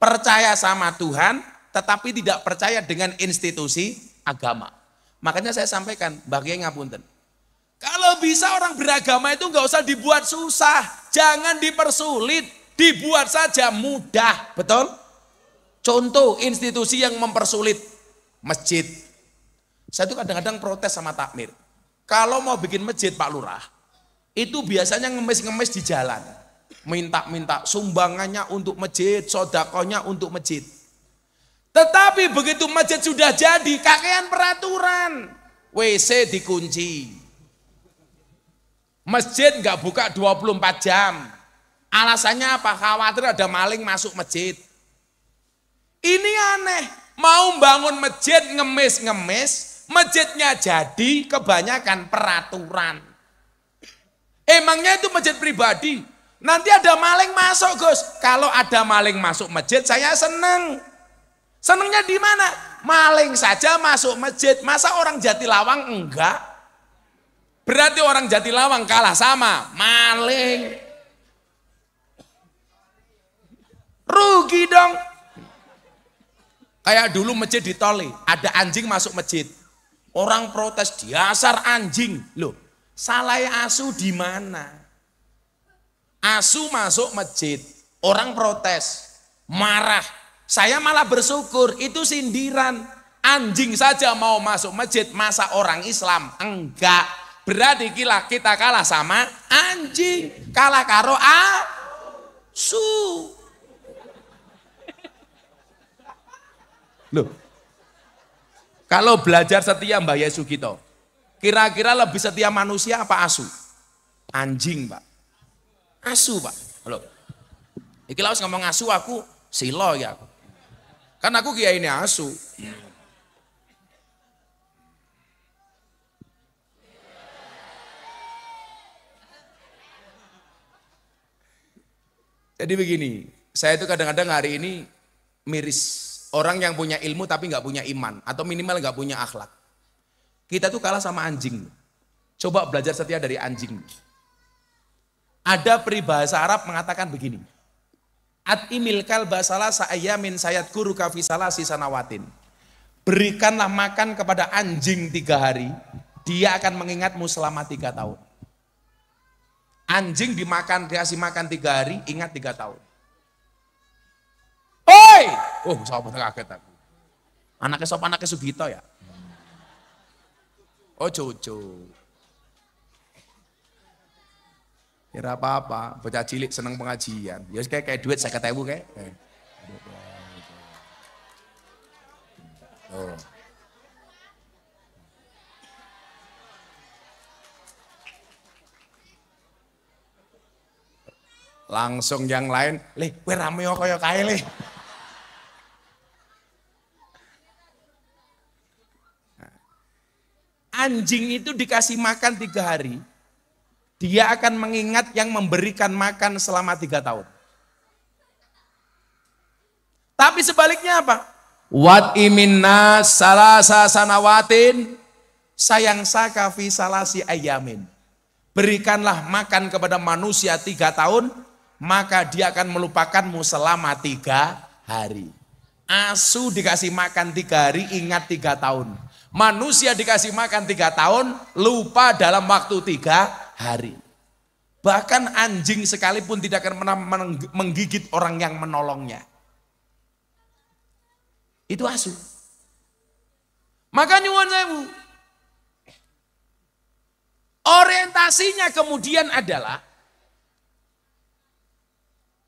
Percaya sama Tuhan tetapi tidak percaya dengan institusi agama. Makanya saya sampaikan, Mbak Kiai ngapunten. Kalau bisa orang beragama itu nggak usah dibuat susah, jangan dipersulit, dibuat saja mudah, betul? Contoh institusi yang mempersulit, masjid. Saya tuh kadang-kadang protes sama takmir. Kalau mau bikin masjid Pak Lurah, itu biasanya ngemis-ngemis di jalan. Minta-minta sumbangannya untuk masjid, sodakonya untuk masjid. Tetapi begitu masjid sudah jadi, kakean peraturan. WC dikunci. Masjid nggak buka 24 jam. Alasannya apa? Khawatir ada maling masuk masjid. Ini aneh. Mau bangun masjid ngemis-ngemis, masjidnya jadi kebanyakan peraturan. Emangnya itu masjid pribadi? Nanti ada maling masuk Gus. Kalau ada maling masuk masjid saya seneng. Senengnya di mana? Maling saja masuk masjid. Masa orang Jatilawang enggak? Berarti orang Jatilawang kalah sama maling. Rugi dong. Kayak dulu masjid di Toli, ada anjing masuk masjid. Orang protes, dasar anjing. Loh, salah asu di mana? Asu masuk masjid, orang protes, marah. Saya malah bersyukur, itu sindiran. Anjing saja mau masuk masjid, masa orang Islam? Enggak. Berarti kita kalah sama anjing. Kalah karo asu. Loh, kalau belajar setia Mbak Yai Sugito, kira-kira lebih setia manusia apa asu? Anjing Pak. Asu Pak. Loh, iki lawas ngomong asu aku silo ya. Kan aku kiai ini asu. Jadi begini, saya itu kadang-kadang hari ini miris. Orang yang punya ilmu tapi nggak punya iman. Atau minimal nggak punya akhlak. Kita tuh kalah sama anjing. Coba belajar setia dari anjing. Ada peribahasa Arab mengatakan begini. At-imil kalba salasa ayamin sayat guru kafi salasi sanawatin. Berikanlah makan kepada anjing 3 hari. Dia akan mengingatmu selama 3 tahun. Anjing dikasih makan 3 hari, ingat 3 tahun. Oi! Oh, sapa kaget aku. Anaknya sop anaknya Sugito ya? Oh, Jojo. Kira apa-apa, bocah cilik seneng pengajian. Ya kayak duit 50.000 kayak. Oh. Langsung yang lain, kowe rame kaya kae le. Anjing itu dikasih makan 3 hari, dia akan mengingat yang memberikan makan selama 3 tahun. Tapi sebaliknya apa? Wat iminna salasa sanawatin sayang saka fi salasi ayamin. Berikanlah makan kepada manusia 3 tahun, maka dia akan melupakanmu selama 3 hari. Asu dikasih makan 3 hari, ingat 3 tahun. Manusia dikasih makan 3 tahun, lupa dalam waktu 3 hari. Bahkan anjing sekalipun tidak akan pernah menggigit orang yang menolongnya. Itu asu. Maka nyuwun sewu. Orientasinya kemudian adalah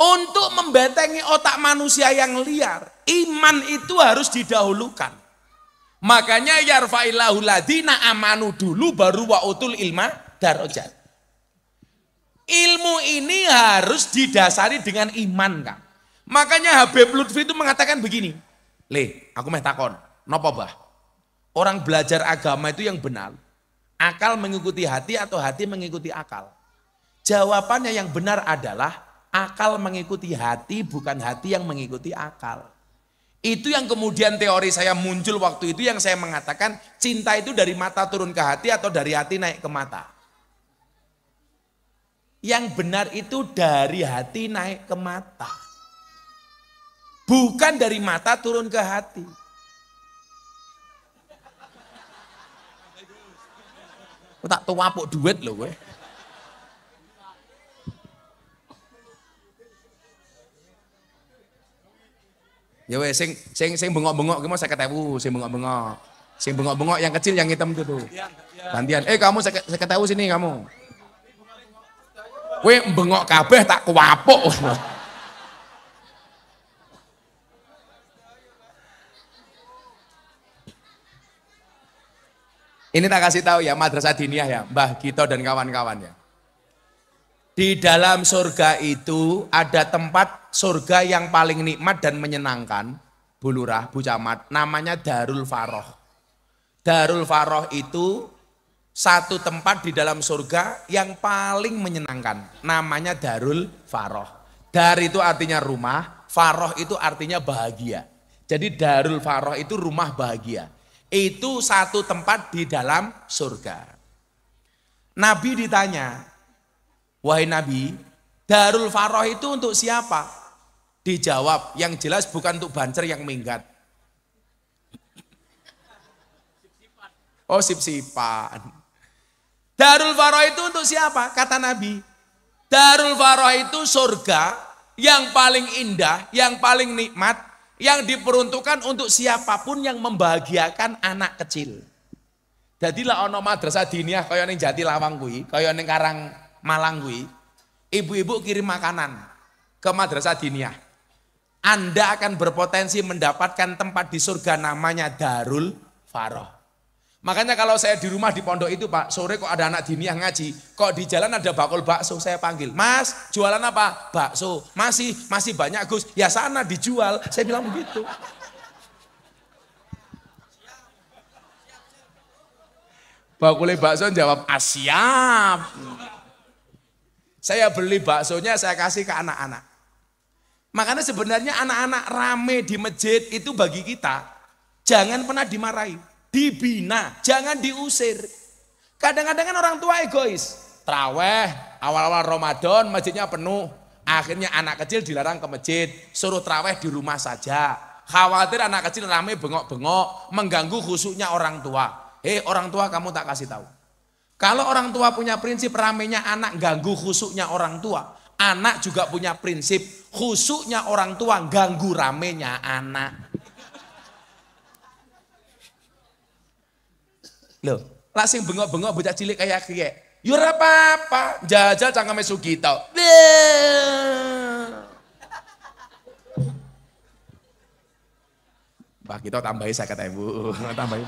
untuk membentengi otak manusia yang liar. Iman itu harus didahulukan. Makanya yarfa'illahu ladina amanu dulu baru wa'utul ilma darajat. Ilmu ini harus didasari dengan iman, Kang. Makanya Habib Lutfi itu mengatakan begini. Le, aku meh takon, nopo bah? Orang belajar agama itu yang benar. Akal mengikuti hati atau hati mengikuti akal? Jawabannya yang benar adalah akal mengikuti hati, bukan hati yang mengikuti akal. Itu yang kemudian teori saya muncul waktu itu yang saya mengatakan cinta itu dari mata turun ke hati atau dari hati naik ke mata. Yang benar itu dari hati naik ke mata. Bukan dari mata turun ke hati. Aku tak tuapuk duit loh gue. Ya weh, sing bengok-bengok mau 50.000, sing bengok-bengok. Sing bengok-bengok yang kecil yang hitam itu tuh. Gantian. Kamu 50.000 sini kamu. Weh bengok kabeh tak kuapuk. Ini tak kasih tahu ya, Madrasah Diniyah ya, Mbah Gito dan kawan-kawan ya. Di dalam surga itu ada tempat surga yang paling nikmat dan menyenangkan, Bu Lurah, Bu Camat, namanya Darul Faroh. Darul Faroh itu satu tempat di dalam surga yang paling menyenangkan, namanya Darul Faroh. Dar itu artinya rumah, Faroh itu artinya bahagia. Jadi Darul Faroh itu rumah bahagia. Itu satu tempat di dalam surga. Nabi ditanya, wahai Nabi, Darul Faroh itu untuk siapa? Dijawab, yang jelas bukan untuk bancer yang minggat. Oh sip-sipan. Darul Faroh itu untuk siapa? Kata Nabi, Darul Faroh itu surga yang paling indah, yang paling nikmat, yang diperuntukkan untuk siapapun yang membahagiakan anak kecil. Jadilah ono madrasah diniyah kaya ning Jatilawang kuwi, kaya ning Karang Malang kuwi, ibu-ibu kirim makanan ke madrasah diniyah. Anda akan berpotensi mendapatkan tempat di surga namanya Darul Faroh. Makanya kalau saya di rumah di pondok itu Pak, sore kok ada anak diniyah ngaji, kok di jalan ada bakul bakso, saya panggil, Mas jualan apa? Bakso. Masih banyak Gus, ya sana dijual, saya bilang begitu. Bakulnya bakso jawab, siap. Saya beli baksonya, saya kasih ke anak-anak. Makanya sebenarnya anak-anak rame di masjid itu bagi kita, jangan pernah dimarahi. Dibina, jangan diusir. Kadang-kadang kan orang tua egois. Traweh, awal-awal Ramadan masjidnya penuh. Akhirnya anak kecil dilarang ke masjid. Suruh traweh di rumah saja. Khawatir anak kecil rame bengok-bengok. Mengganggu khusyuknya orang tua. Orang tua kamu tak kasih tahu. Kalau orang tua punya prinsip ramenya anak ganggu khusyuknya orang tua. Anak juga punya prinsip khusyuknya orang tua ganggu ramenya anak. Loh, lah sing bengok-bengok bocah cilik kayak kiye. Yo ora apa-apa, jajal cangkeme Sugito. Mbah kita tambahi 50.000, tambahi.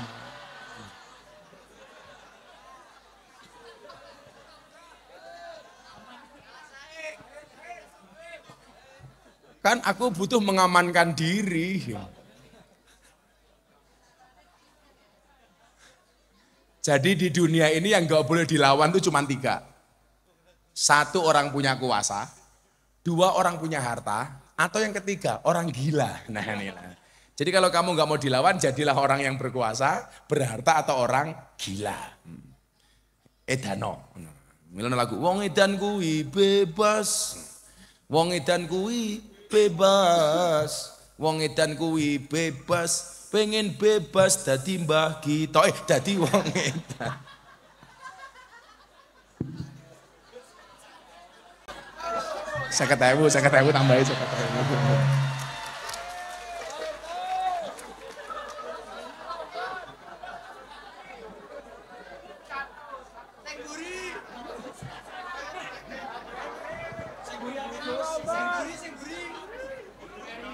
Kan aku butuh mengamankan diri. Jadi di dunia ini yang gak boleh dilawan itu cuma 3. 1 orang punya kuasa, 2 orang punya harta, atau yang ketiga orang gila. Nah inilah. Jadi kalau kamu gak mau dilawan, jadilah orang yang berkuasa, berharta atau orang gila. Edano. Milana lagu, wong edan kuwi bebas, wong edan kuwi bebas, wong edan kuwi bebas. Pengen bebas dadi Mbah Gito, dadi wong edan. Saya ketemu tambahin 50.000.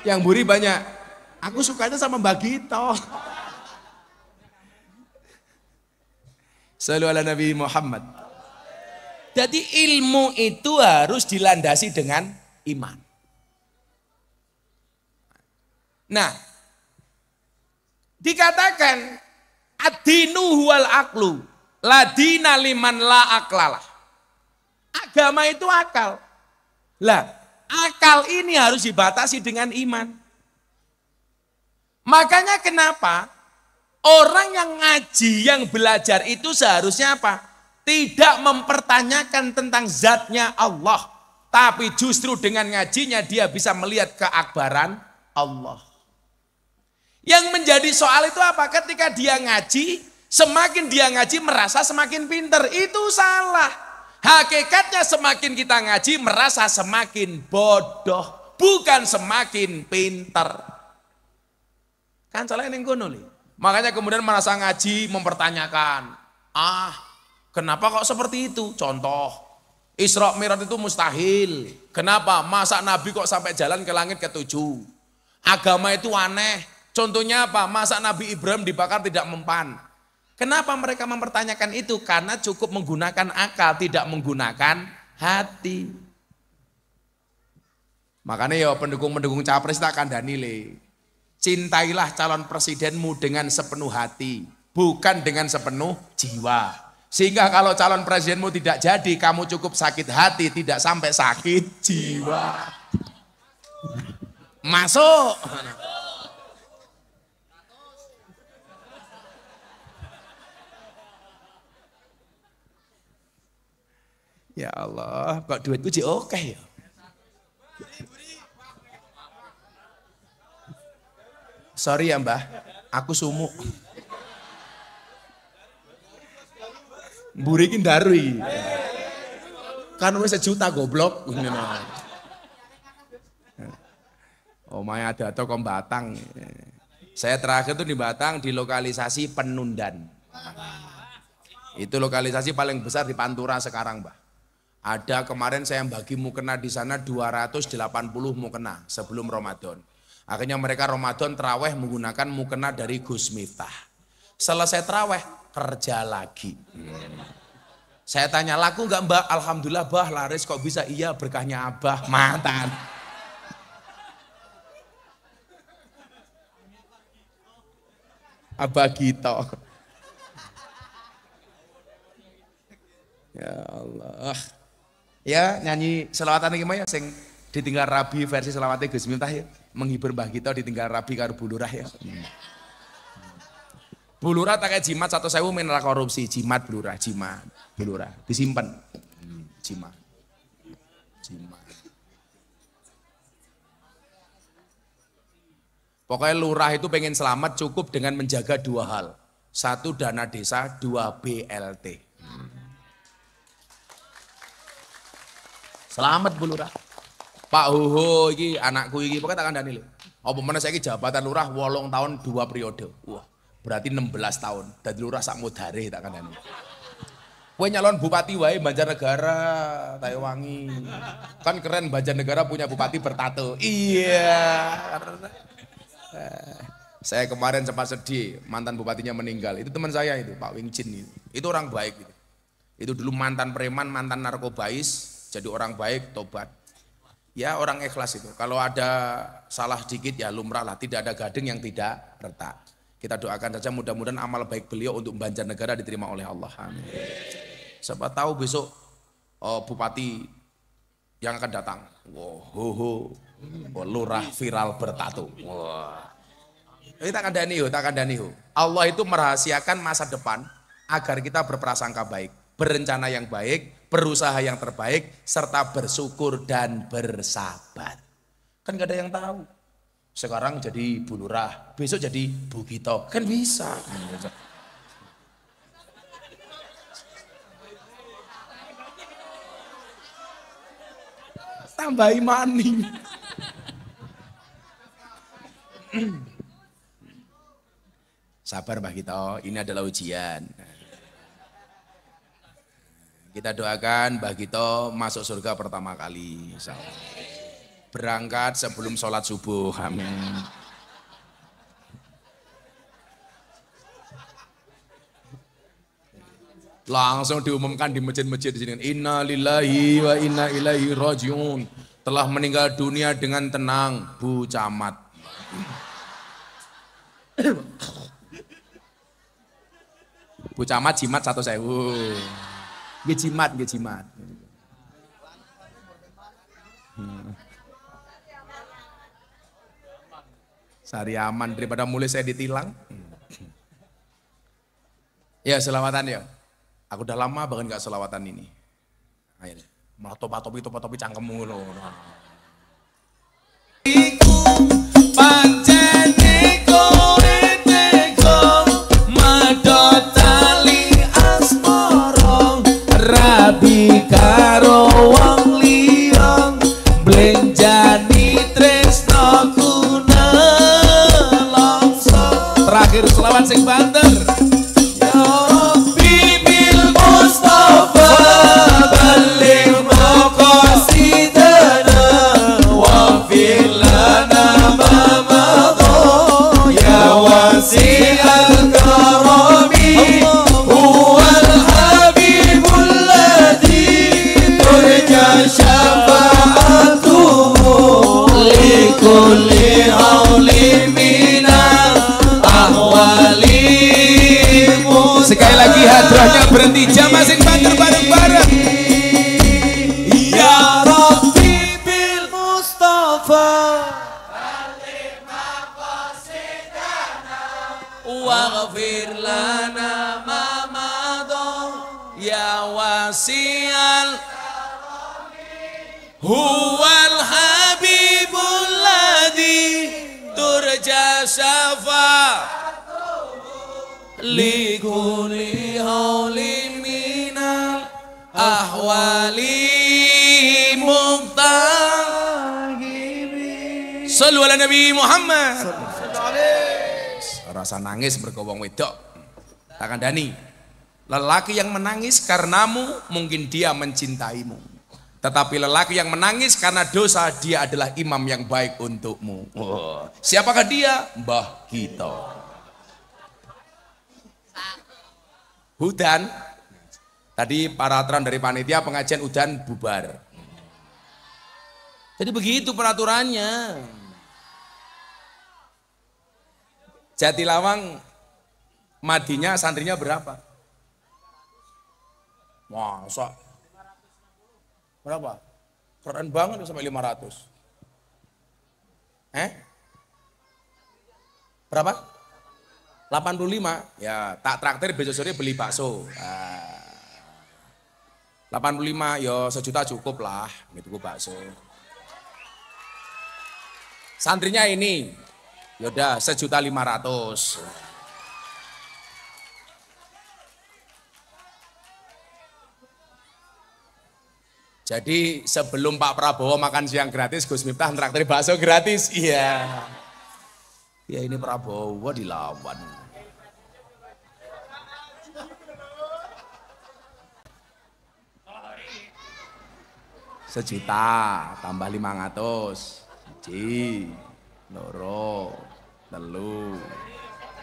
Yang buri banyak. Aku sukanya sama Mbak Gito. Sallu ala Nabi Muhammad. Jadi ilmu itu harus dilandasi dengan iman. Nah, dikatakan ad-dinu huwal aqlu, la dina liman la aklalah. Agama itu akal. Lah, akal ini harus dibatasi dengan iman. Makanya kenapa orang yang ngaji, yang belajar itu seharusnya apa? Tidak mempertanyakan tentang zatnya Allah. Tapi justru dengan ngajinya dia bisa melihat keakbaran Allah. Yang menjadi soal itu apa? Ketika dia ngaji, semakin dia ngaji merasa semakin pinter. Itu salah. Hakikatnya semakin kita ngaji merasa semakin bodoh. Bukan semakin pinter. Kan salah yang kono nih. Makanya kemudian merasa ngaji mempertanyakan. Kenapa kok seperti itu? Contoh, Isra Mi'raj itu mustahil. Kenapa? Masa Nabi kok sampai jalan ke langit ke-7? Agama itu aneh. Contohnya apa? Masa Nabi Ibrahim dibakar tidak mempan? Kenapa mereka mempertanyakan itu? Karena cukup menggunakan akal, tidak menggunakan hati. Makanya ya pendukung-pendukung capres tak kandhani le. Cintailah calon presidenmu dengan sepenuh hati, bukan dengan sepenuh jiwa. Sehingga kalau calon presidenmu tidak jadi, kamu cukup sakit hati, tidak sampai sakit jiwa. Masuk. Ya Allah, kok duitku sih oke ya. Sorry ya Mbah, aku sumuk. Mburi iki ndarui. Kan wis 1 juta goblok. Omahe ada toko Batang. Saya terakhir tuh di Batang di lokalisasi Penundan. Itu lokalisasi paling besar di Pantura sekarang, Mbah. Ada kemarin saya bagi mukena di sana 280 mukena sebelum Ramadan. Akhirnya mereka Ramadan terawih menggunakan mukena dari Gus Miftah. Selesai terawih kerja lagi. Saya tanya laku enggak Mbak? Alhamdulillah Bah laris kok bisa? Iya berkahnya Abah. Mantan. Abah Gito. Ya Allah. Ya nyanyi selawatan iki ya sing ditinggal Rabi versi selawatnya Gus Miftah ya. Menghibur Mbah Gito ditinggal Rabi karo Bu Lurah ya. Bu Lurah tak kayak jimat 1.000 mineral korupsi, jimat Bu Lurah, jimat Bu Lurah disimpan. Jimat. Pokoknya lurah itu pengen selamat cukup dengan menjaga 2 hal. 1 dana desa, 2 BLT. Selamat Bu Lurah. Pak Hoho iki anakku iki pokoknya tak kandhani lho. Apa meneh saiki jabatan lurah 8 tahun 2 periode. Wah, berarti 16 tahun. Dadi lurah sak mudare tak kandhani. Kowe nyalon bupati wae Banjarnegara, Taewangi. Kan keren Banjarnegara punya bupati bertato. Iya. Saya kemarin sempat sedih, mantan bupatinya meninggal. Itu teman saya itu, Pak Wingcin. Itu orang baik. Itu dulu mantan preman, mantan narkobais, jadi orang baik, tobat. Ya orang ikhlas itu. Kalau ada salah dikit ya lumrah lah. Tidak ada gading yang tidak retak. Kita doakan saja mudah-mudahan amal baik beliau untuk Banjarnegara diterima oleh Allah. Amin. Siapa tahu besok bupati yang akan datang. Wow, lurah viral bertato. Wah. Ini tak kandani ho. Allah itu merahasiakan masa depan agar kita berprasangka baik, berencana yang baik, berusaha yang terbaik, serta bersyukur dan bersabar. Kan gak ada yang tahu. Sekarang jadi Bu Lurah, besok jadi Bu Gito. Kan bisa. Tambah imani. Sabar Mbah Gito, ini adalah ujian. Kita doakan Mbah Gito masuk surga pertama kali. Berangkat sebelum sholat subuh, amin. Langsung diumumkan di masjid-masjid di sini. Inna lillahi wa inna ilaihi rajiun. Telah meninggal dunia dengan tenang, Bu Camat. Bu Camat jimat 1.000. Nggih jimat, nggih jimat. Sari aman daripada mulai saya ditilang. Ya selawatan ya. Aku udah lama banget gak selawatan ini. Ayo deh. Malah topi cangkemmu loh. Iku pancene kowe teko madhot tali asmara rabi karo wong liya blenjani tresnaku nelongso. Terakhir selawat sing banter. Sekali lagi hadrahnya berhenti, jamaah sing banter bareng-bareng. Ya Rabbi bil Mustafa baligh maqasidana waghfir lana ma madha ya wasi'al huwal habibul ladzi turja syafa likuli hauli minal ahwali muqtahibi. Sallu ala Nabi Muhammad. Rasa nangis mergo wong wedok. Tak kandhani. Lelaki yang menangis karenamu mungkin dia mencintaimu. Tetapi lelaki yang menangis karena dosa dia adalah imam yang baik untukmu. Oh. Siapakah dia? Mbah kita. Hudan, tadi peraturan dari panitia pengajian udan bubar. Jadi begitu peraturannya. Jatilawang madinya santrinya berapa? Masa? Berapa? Keren banget sampai 500. Berapa? 85, ya tak traktir besok sore beli bakso. 85 ya sejuta cukup lah, gitu bakso. Santrinya ini, yaudah 1.500.000. Jadi sebelum Pak Prabowo makan siang gratis, Gus Miftah traktir bakso gratis. Iya. Ya ini Prabowo dilawan. 1 juta tambah 500. 1, 2, 3,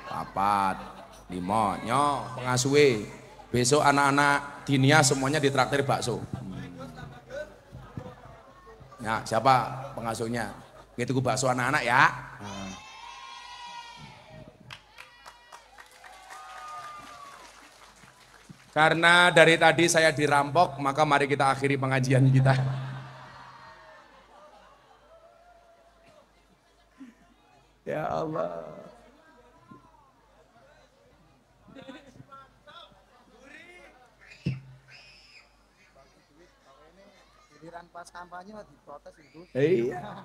4, 5. Nyo pengasuhe. Besok anak-anak dinia semuanya ditraktir bakso. Ya, siapa pengasuhnya? Gitu bakso anak-anak ya. Karena dari tadi saya dirampok, maka mari kita akhiri pengajian kita. Ya Allah. Pas kampanye diprotes itu. Iya.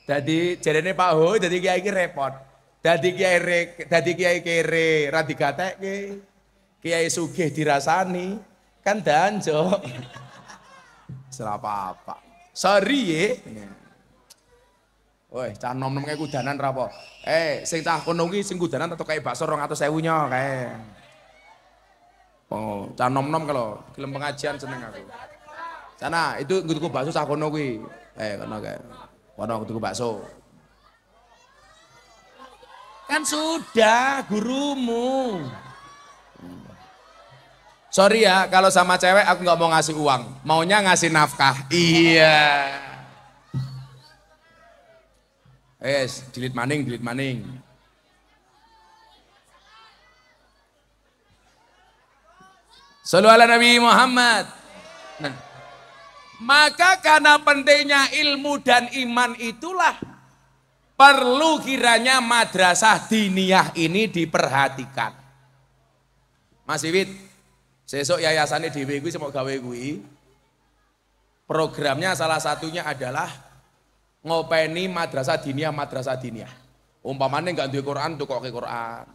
Jadi jarene Pak Ho dadi kiai iki repot. Dadi kiai kere ra digatekke. Kiai sugih dirasani kan danjo. Serapa apa. Sorry ye. Woi, cah nom-nom kayak kudanan ra apa. Sing cah kono kuwi sing kudanan tetep kayak bakso 200.000 nya kae. Oh, cah nom-nom kalau gelem pengajian seneng aku. Sana itu tuku bakso cah kono kuwi. Kono kae. Kono tuku bakso. Kan sudah gurumu. Sorry ya, kalau sama cewek aku nggak mau ngasih uang, maunya ngasih nafkah. Iya. Delete maning, delete maning. Sallu ala Nabi Muhammad. Nah, maka karena pentingnya ilmu dan iman itulah perlu kiranya madrasah diniyah ini diperhatikan. Mas Wiwit, sesuk yayasannya dhewe kuwi semok gawe kuwi. Programnya salah satunya adalah ngopeni madrasah diniyah. Umpamane enggak duwe Quran, tukoke Quran.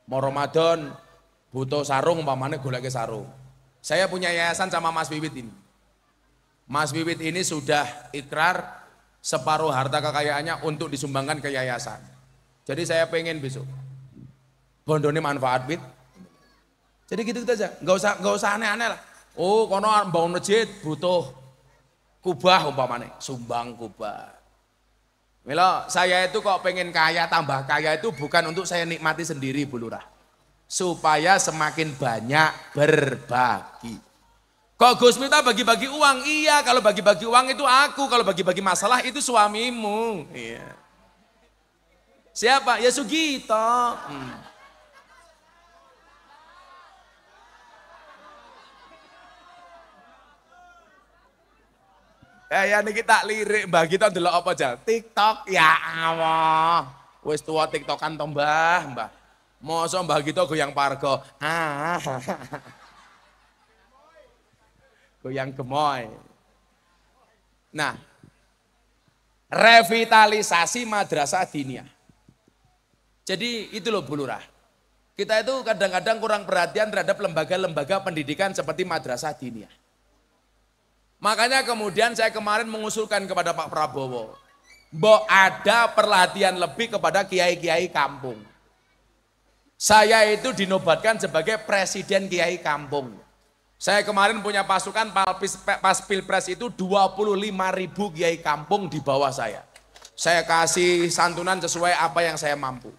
Mau Ramadan butuh sarung, umpamane goleke sarung. Saya punya yayasan sama Mas Wiwit ini. Mas Wiwit ini sudah ikrar separuh harta kekayaannya untuk disumbangkan ke yayasan. Jadi saya pengen besok bondone manfaat Wit. Jadi gitu aja, nggak usah aneh-aneh lah. Oh, kono bangun masjid butuh kubah umpamane, sumbang kubah. Mila saya itu kok pengen kaya, tambah kaya itu bukan untuk saya nikmati sendiri Bu Lurah. Supaya semakin banyak berbagi. Kok Gus Miftah bagi-bagi uang? Iya, kalau bagi-bagi uang itu aku, kalau bagi-bagi masalah itu suamimu. Iya. Siapa? Ya Sugito. Ya niki tak lirik Mbah Gito ndelok apa jal? TikTok. Ya Allah. Wis tua TikTokan to Mbah. Mosok Mbah Gito goyang pargo. Goyang gemoy. Nah, revitalisasi madrasah diniyah. Jadi itu loh Bu Lurah. Kita itu kadang-kadang kurang perhatian terhadap lembaga-lembaga pendidikan seperti madrasah diniyah. Makanya kemudian saya kemarin mengusulkan kepada Pak Prabowo, bahwa ada perhatian lebih kepada kiai-kiai kampung. Saya itu dinobatkan sebagai presiden kiai kampung. Saya kemarin punya pasukan pas Pilpres itu 25.000 kiai kampung di bawah saya. Saya kasih santunan sesuai apa yang saya mampu.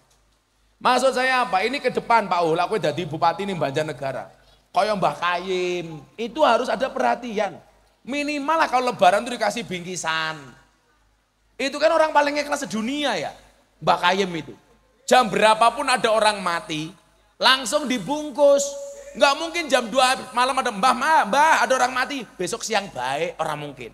Maksud saya apa? Ini ke depan Pak Ul, aku jadi bupati ini Banjarnegara. Koyo Mbah Kayim, itu harus ada perhatian. Minimal lah kalau lebaran itu dikasih bingkisan. Itu kan orang paling ikhlas sedunia ya, Mbah Kayim itu. Jam berapapun ada orang mati, langsung dibungkus. Nggak mungkin jam 2 malam ada mbah ada orang mati, besok siang baik, orang mungkin.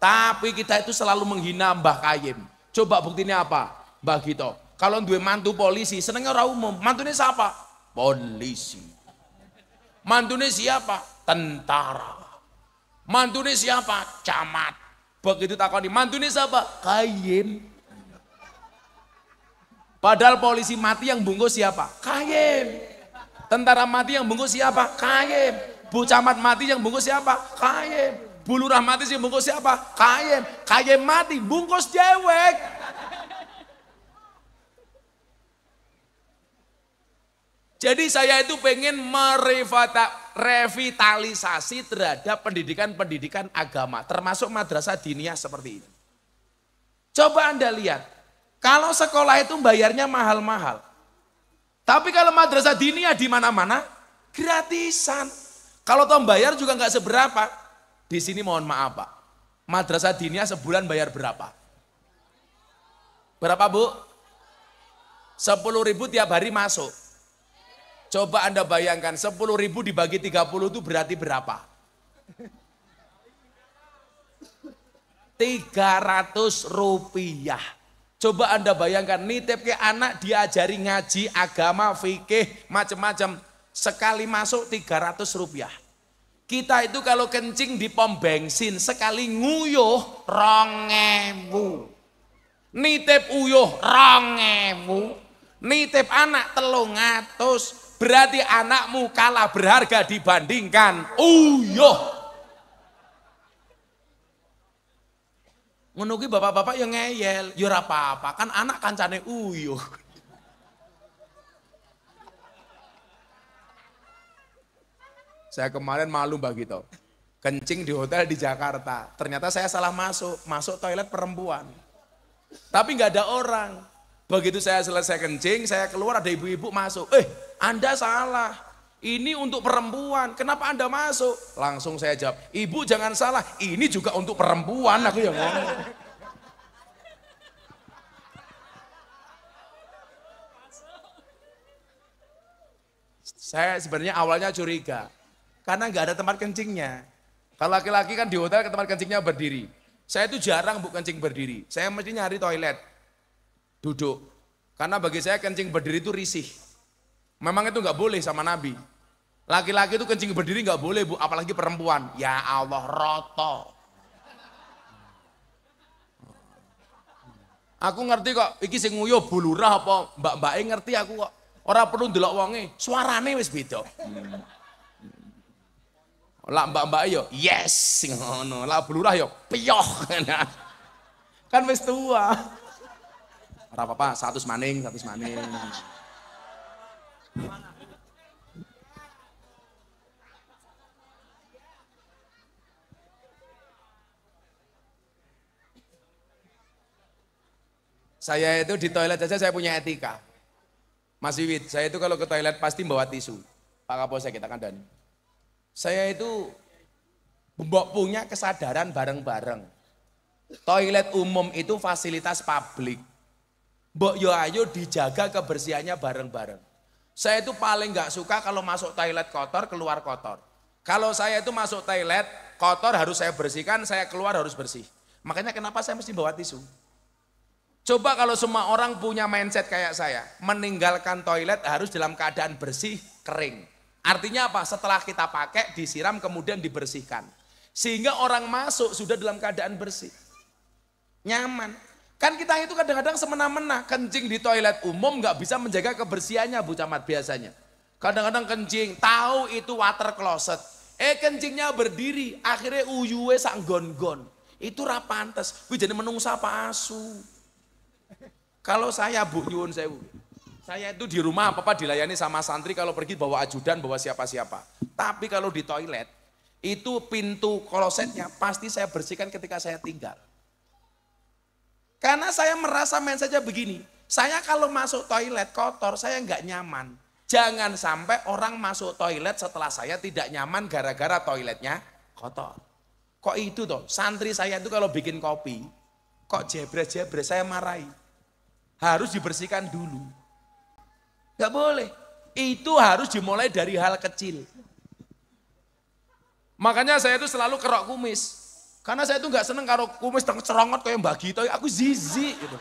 Tapi kita itu selalu menghina Mbah Kayim. Coba buktinya apa? Mbah Gito, kalau duwe mantu polisi, senengnya orang umum. Mantunya siapa? Polisi. Mantunya siapa? Tentara. Mantunya siapa? Camat. Begitu takoni, mantunya siapa? Kayim. Padahal polisi mati yang bungkus siapa? Kayim. Tentara mati yang bungkus siapa? Kayim. Bu camat mati yang bungkus siapa? Kayim. Bu lurah mati yang bungkus siapa? Kayim. Kayim mati bungkus dewek. Jadi saya itu pengen merevitalisasi terhadap pendidikan-pendidikan agama, termasuk madrasah diniyah seperti ini. Coba Anda lihat, kalau sekolah itu bayarnya mahal-mahal. Tapi kalau madrasah diniyah di mana-mana, gratisan. Kalau toh bayar juga nggak seberapa. Di sini mohon maaf Pak, madrasah diniyah sebulan bayar berapa? Berapa Bu? 10.000 tiap hari masuk. Coba Anda bayangkan 10.000 dibagi 30 itu berarti berapa? 300 rupiah. Coba Anda bayangkan nitip ke anak diajari ngaji, agama, fikih, macam-macam. Sekali masuk 300 rupiah. Kita itu kalau kencing di pom bensin sekali nguyuh 2.000. Nitip uyuh 2.000. Nitip anak 300. Berarti anakmu kalah berharga dibandingkan uyuh. Ngono ki bapak-bapak yang ngeyel, ya ora apa-apa, kan anak kancane uyuh. Saya kemarin malu Mbak Gito. Kencing di hotel di Jakarta. Ternyata saya salah masuk toilet perempuan. Tapi nggak ada orang. Begitu saya selesai kencing, saya keluar ada ibu-ibu masuk. Anda salah. ini untuk perempuan, kenapa Anda masuk? Langsung saya jawab, ibu jangan salah, ini juga untuk perempuan, aku yang ngomong. Saya sebenarnya awalnya curiga, karena nggak ada tempat kencingnya. Kalau laki-laki kan di hotel ke tempat kencingnya berdiri. Saya itu jarang bu kencing berdiri, saya mesti nyari toilet, duduk. Karena bagi saya kencing berdiri itu risih. Memang itu nggak boleh sama Nabi. Laki-laki itu kencing berdiri nggak boleh bu, apalagi perempuan. Ya Allah, roto. Aku ngerti kok, iki sing nguyu bulurah apa mbak-mbake ngerti aku kok. Ora perlu ndelok wonge, suarane wis beda. Lah mbak-mbake yo yes sing ngono, lah bulurah yo piyoh. Kan wis tua. Ora apa-apa, 100 maning. Saya itu di toilet saja saya punya etika. Mas Wiwit, saya itu kalau ke toilet pasti bawa tisu. Pak Kapolsek kita kandani. Saya itu punya kesadaran bareng-bareng. Toilet umum itu fasilitas publik. Mbok yo ayo dijaga kebersihannya bareng-bareng. Saya itu paling nggak suka kalau masuk toilet kotor, keluar kotor. Kalau saya itu masuk toilet kotor harus saya bersihkan, saya keluar harus bersih. Makanya kenapa saya mesti bawa tisu? Coba kalau semua orang punya mindset kayak saya, meninggalkan toilet harus dalam keadaan bersih, kering. Artinya apa? Setelah kita pakai, disiram kemudian dibersihkan. Sehingga orang masuk sudah dalam keadaan bersih. Nyaman. Kan kita itu kadang-kadang semena-mena, kencing di toilet umum nggak bisa menjaga kebersihannya Bu Camat biasanya. Kadang-kadang kencing, tahu itu water closet. Kencingnya berdiri, akhirnya uyuwe sak gon-gon. Itu ra pantes, kuwi jadi menungsa apa asu. Kalau saya Bu nyuwun sewu, saya itu di rumah apa-apa dilayani sama santri, kalau pergi bawa ajudan, bawa siapa-siapa. Tapi kalau di toilet, itu pintu klosetnya pasti saya bersihkan ketika saya tinggal. Karena saya merasa main saja begini, saya kalau masuk toilet kotor saya nggak nyaman. Jangan sampai orang masuk toilet setelah saya tidak nyaman gara-gara toiletnya kotor. Kok itu toh, santri saya itu kalau bikin kopi, kok jebres-jebres saya marahi. Harus dibersihkan dulu. Gak boleh. Itu harus dimulai dari hal kecil. Makanya saya itu selalu kerok kumis. Karena saya itu gak seneng kalau kumis cerongot kayak Mbak Gito. Aku zizi gitu.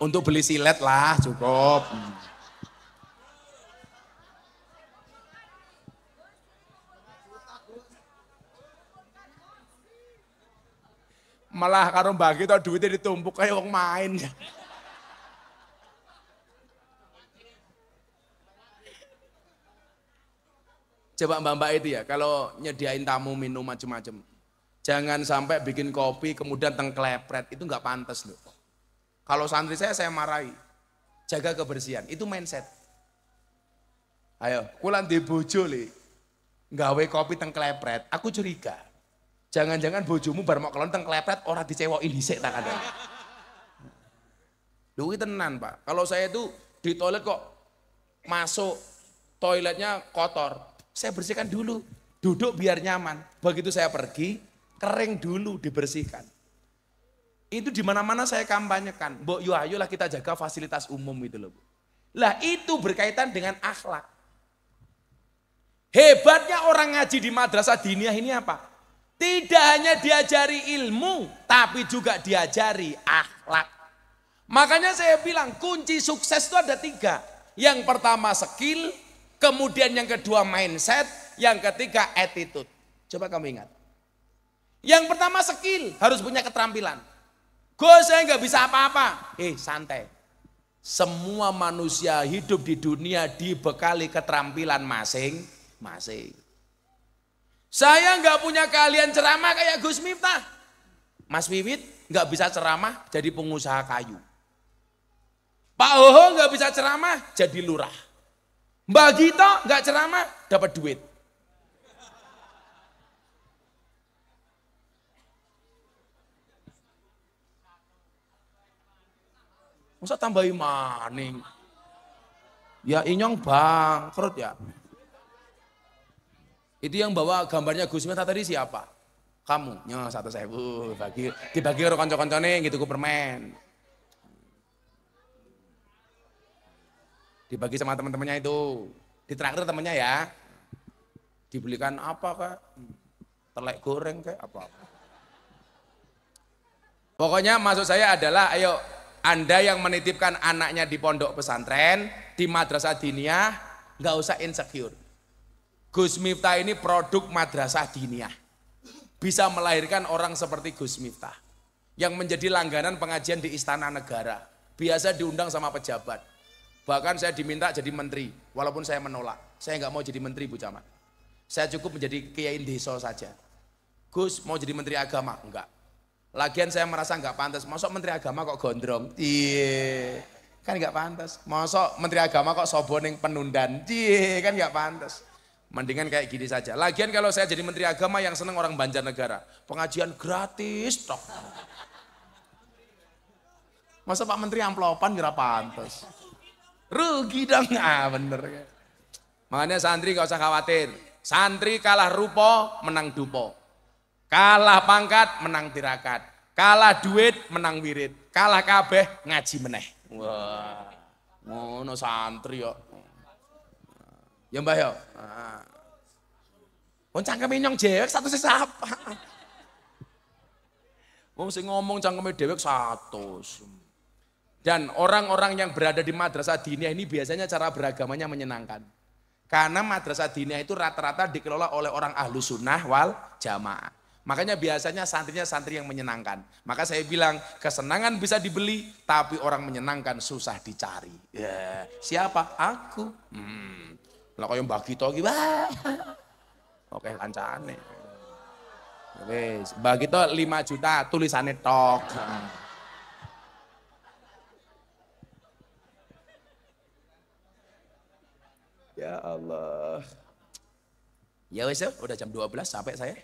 Untuk beli silet lah cukup. Malah karo Mbak Gito duitnya ditumpuk kayak wong main. Coba mbak-mbak itu ya, kalau nyediain tamu minum macam-macam, jangan sampai bikin kopi kemudian tengklepret, itu nggak pantas loh. Kalau santri saya marahi, jaga kebersihan, itu mindset. Ayo, kulan di bojo le, nggawe kopi tengklepret, aku curiga. Jangan-jangan bojomu bar mau kelon tengklepret orang dicewokin dhisik tak ada. Duit tenan Pak, kalau saya itu di toilet kok masuk toiletnya kotor, saya bersihkan dulu, duduk biar nyaman. Begitu saya pergi, kering dulu dibersihkan. Itu di mana-mana saya kampanyekan, Mbok yo ayolah kita jaga fasilitas umum itu loh. Lah itu berkaitan dengan akhlak. Hebatnya orang ngaji di madrasah diniyah ini apa? Tidak hanya diajari ilmu, tapi juga diajari akhlak. Makanya saya bilang kunci sukses itu ada 3. Yang pertama skill, kemudian yang kedua mindset, yang ketiga attitude. Coba kamu ingat. Yang pertama skill, harus punya keterampilan. Gus saya nggak bisa apa-apa. Santai. Semua manusia hidup di dunia dibekali keterampilan masing-masing. Saya nggak punya keahlian ceramah kayak Gus Miftah. Mas Wiwit nggak bisa ceramah jadi pengusaha kayu. Pak Hoho nggak bisa ceramah jadi lurah. Mbak Gito nggak ceramah dapat duit. Masa tambahi maning. Ya inyong bangkrut ya. Itu yang bawa gambarnya Gus Miftah tadi siapa? Kamu. Nyo 1.000 dibagi karo kanca-kancane gitu ku permen. Dibagi sama teman-temannya itu. Ditraktir temannya ya. Dibelikan apa kak? Telek goreng kayak apa? Pokoknya maksud saya adalah ayo Anda yang menitipkan anaknya di pondok pesantren, di madrasah diniyah, nggak usah insecure. Gus Miftah ini produk madrasah diniyah. Bisa melahirkan orang seperti Gus Miftah. Yang menjadi langganan pengajian di Istana Negara. Biasa diundang sama pejabat. Bahkan saya diminta jadi menteri, walaupun saya menolak. Saya nggak mau jadi menteri Bu Camat. Saya cukup menjadi kiai desa saja. Gus mau jadi menteri agama? Enggak. Lagian saya merasa nggak pantas. Masuk menteri agama kok gondrong? Iya, kan nggak pantas. Masuk menteri agama kok soboneng penundan? Iya, kan nggak pantas. Mendingan kayak gini saja. Lagian kalau saya jadi menteri agama yang seneng orang Banjarnegara, pengajian gratis toh. Masa Pak Menteri amplopan nggak pantas? Rugi dong, bener ya. Makanya santri nggak usah khawatir. Santri kalah rupo, menang dupo. Kalah pangkat, menang tirakat. Kalah duit, menang wirid. Kalah kabeh, ngaji meneh. Wah, ngono santri yo. Ya mbah yo. Wong cangkeme nyong dewek satu sapa. Wong sing ngomong cangkeme dewek 100. Dan orang-orang yang berada di madrasah diniyah ini biasanya cara beragamanya menyenangkan. Karena madrasah diniyah itu rata-rata dikelola oleh orang ahlu sunnah wal jamaah. Makanya biasanya santrinya santri yang menyenangkan. Maka saya bilang kesenangan bisa dibeli, tapi orang menyenangkan susah dicari. Ya, siapa? Aku. Lah kaya Mbah Gito iki. Oke, kancane. Wis, Mbah Gito 5 juta tulisane tok. Ya Allah. Ya wis, udah jam 12 sampai saya.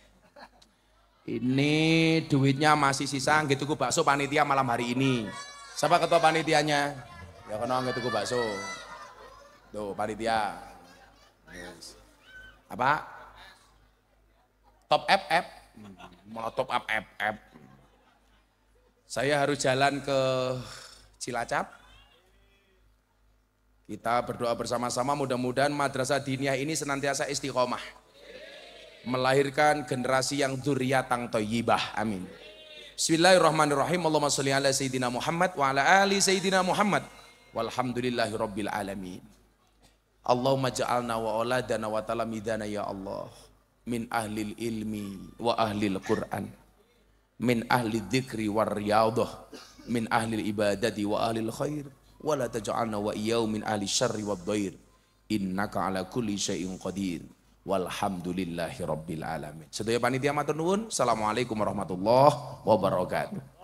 Ini duitnya masih sisa, gitu ku bakso panitia malam hari ini. Siapa ketua panitianya? Ya kena gitu ku bakso. Tuh panitia. Yes. Apa? Top FF. Mau top up FF. Saya harus jalan ke Cilacap. Kita berdoa bersama-sama mudah-mudahan madrasah diniyah ini senantiasa istiqomah. Melahirkan generasi yang dzurriatan thayyibah. Amin. Bismillahirrahmanirrahim. Allahumma sholli ala sayyidina Muhammad wa ala ali sayyidina Muhammad. Walhamdulillahi rabbil alamin. Allahumma ja'alna wa auladana wa talamidana ya Allah min ahlil ilmi wa ahlil Qur'an. Min ahli dzikri war riyadhah. Min ahlil ibadati wa ahlil khair. Wa la taj'alna wa iyyahum min ahli syarri wad dhair. Innaka ala kulli syai'in qadir. Walhamdulillahi rabbil alamin. Sedaya panitia matur nuwun. Assalamualaikum warahmatullahi wabarakatuh.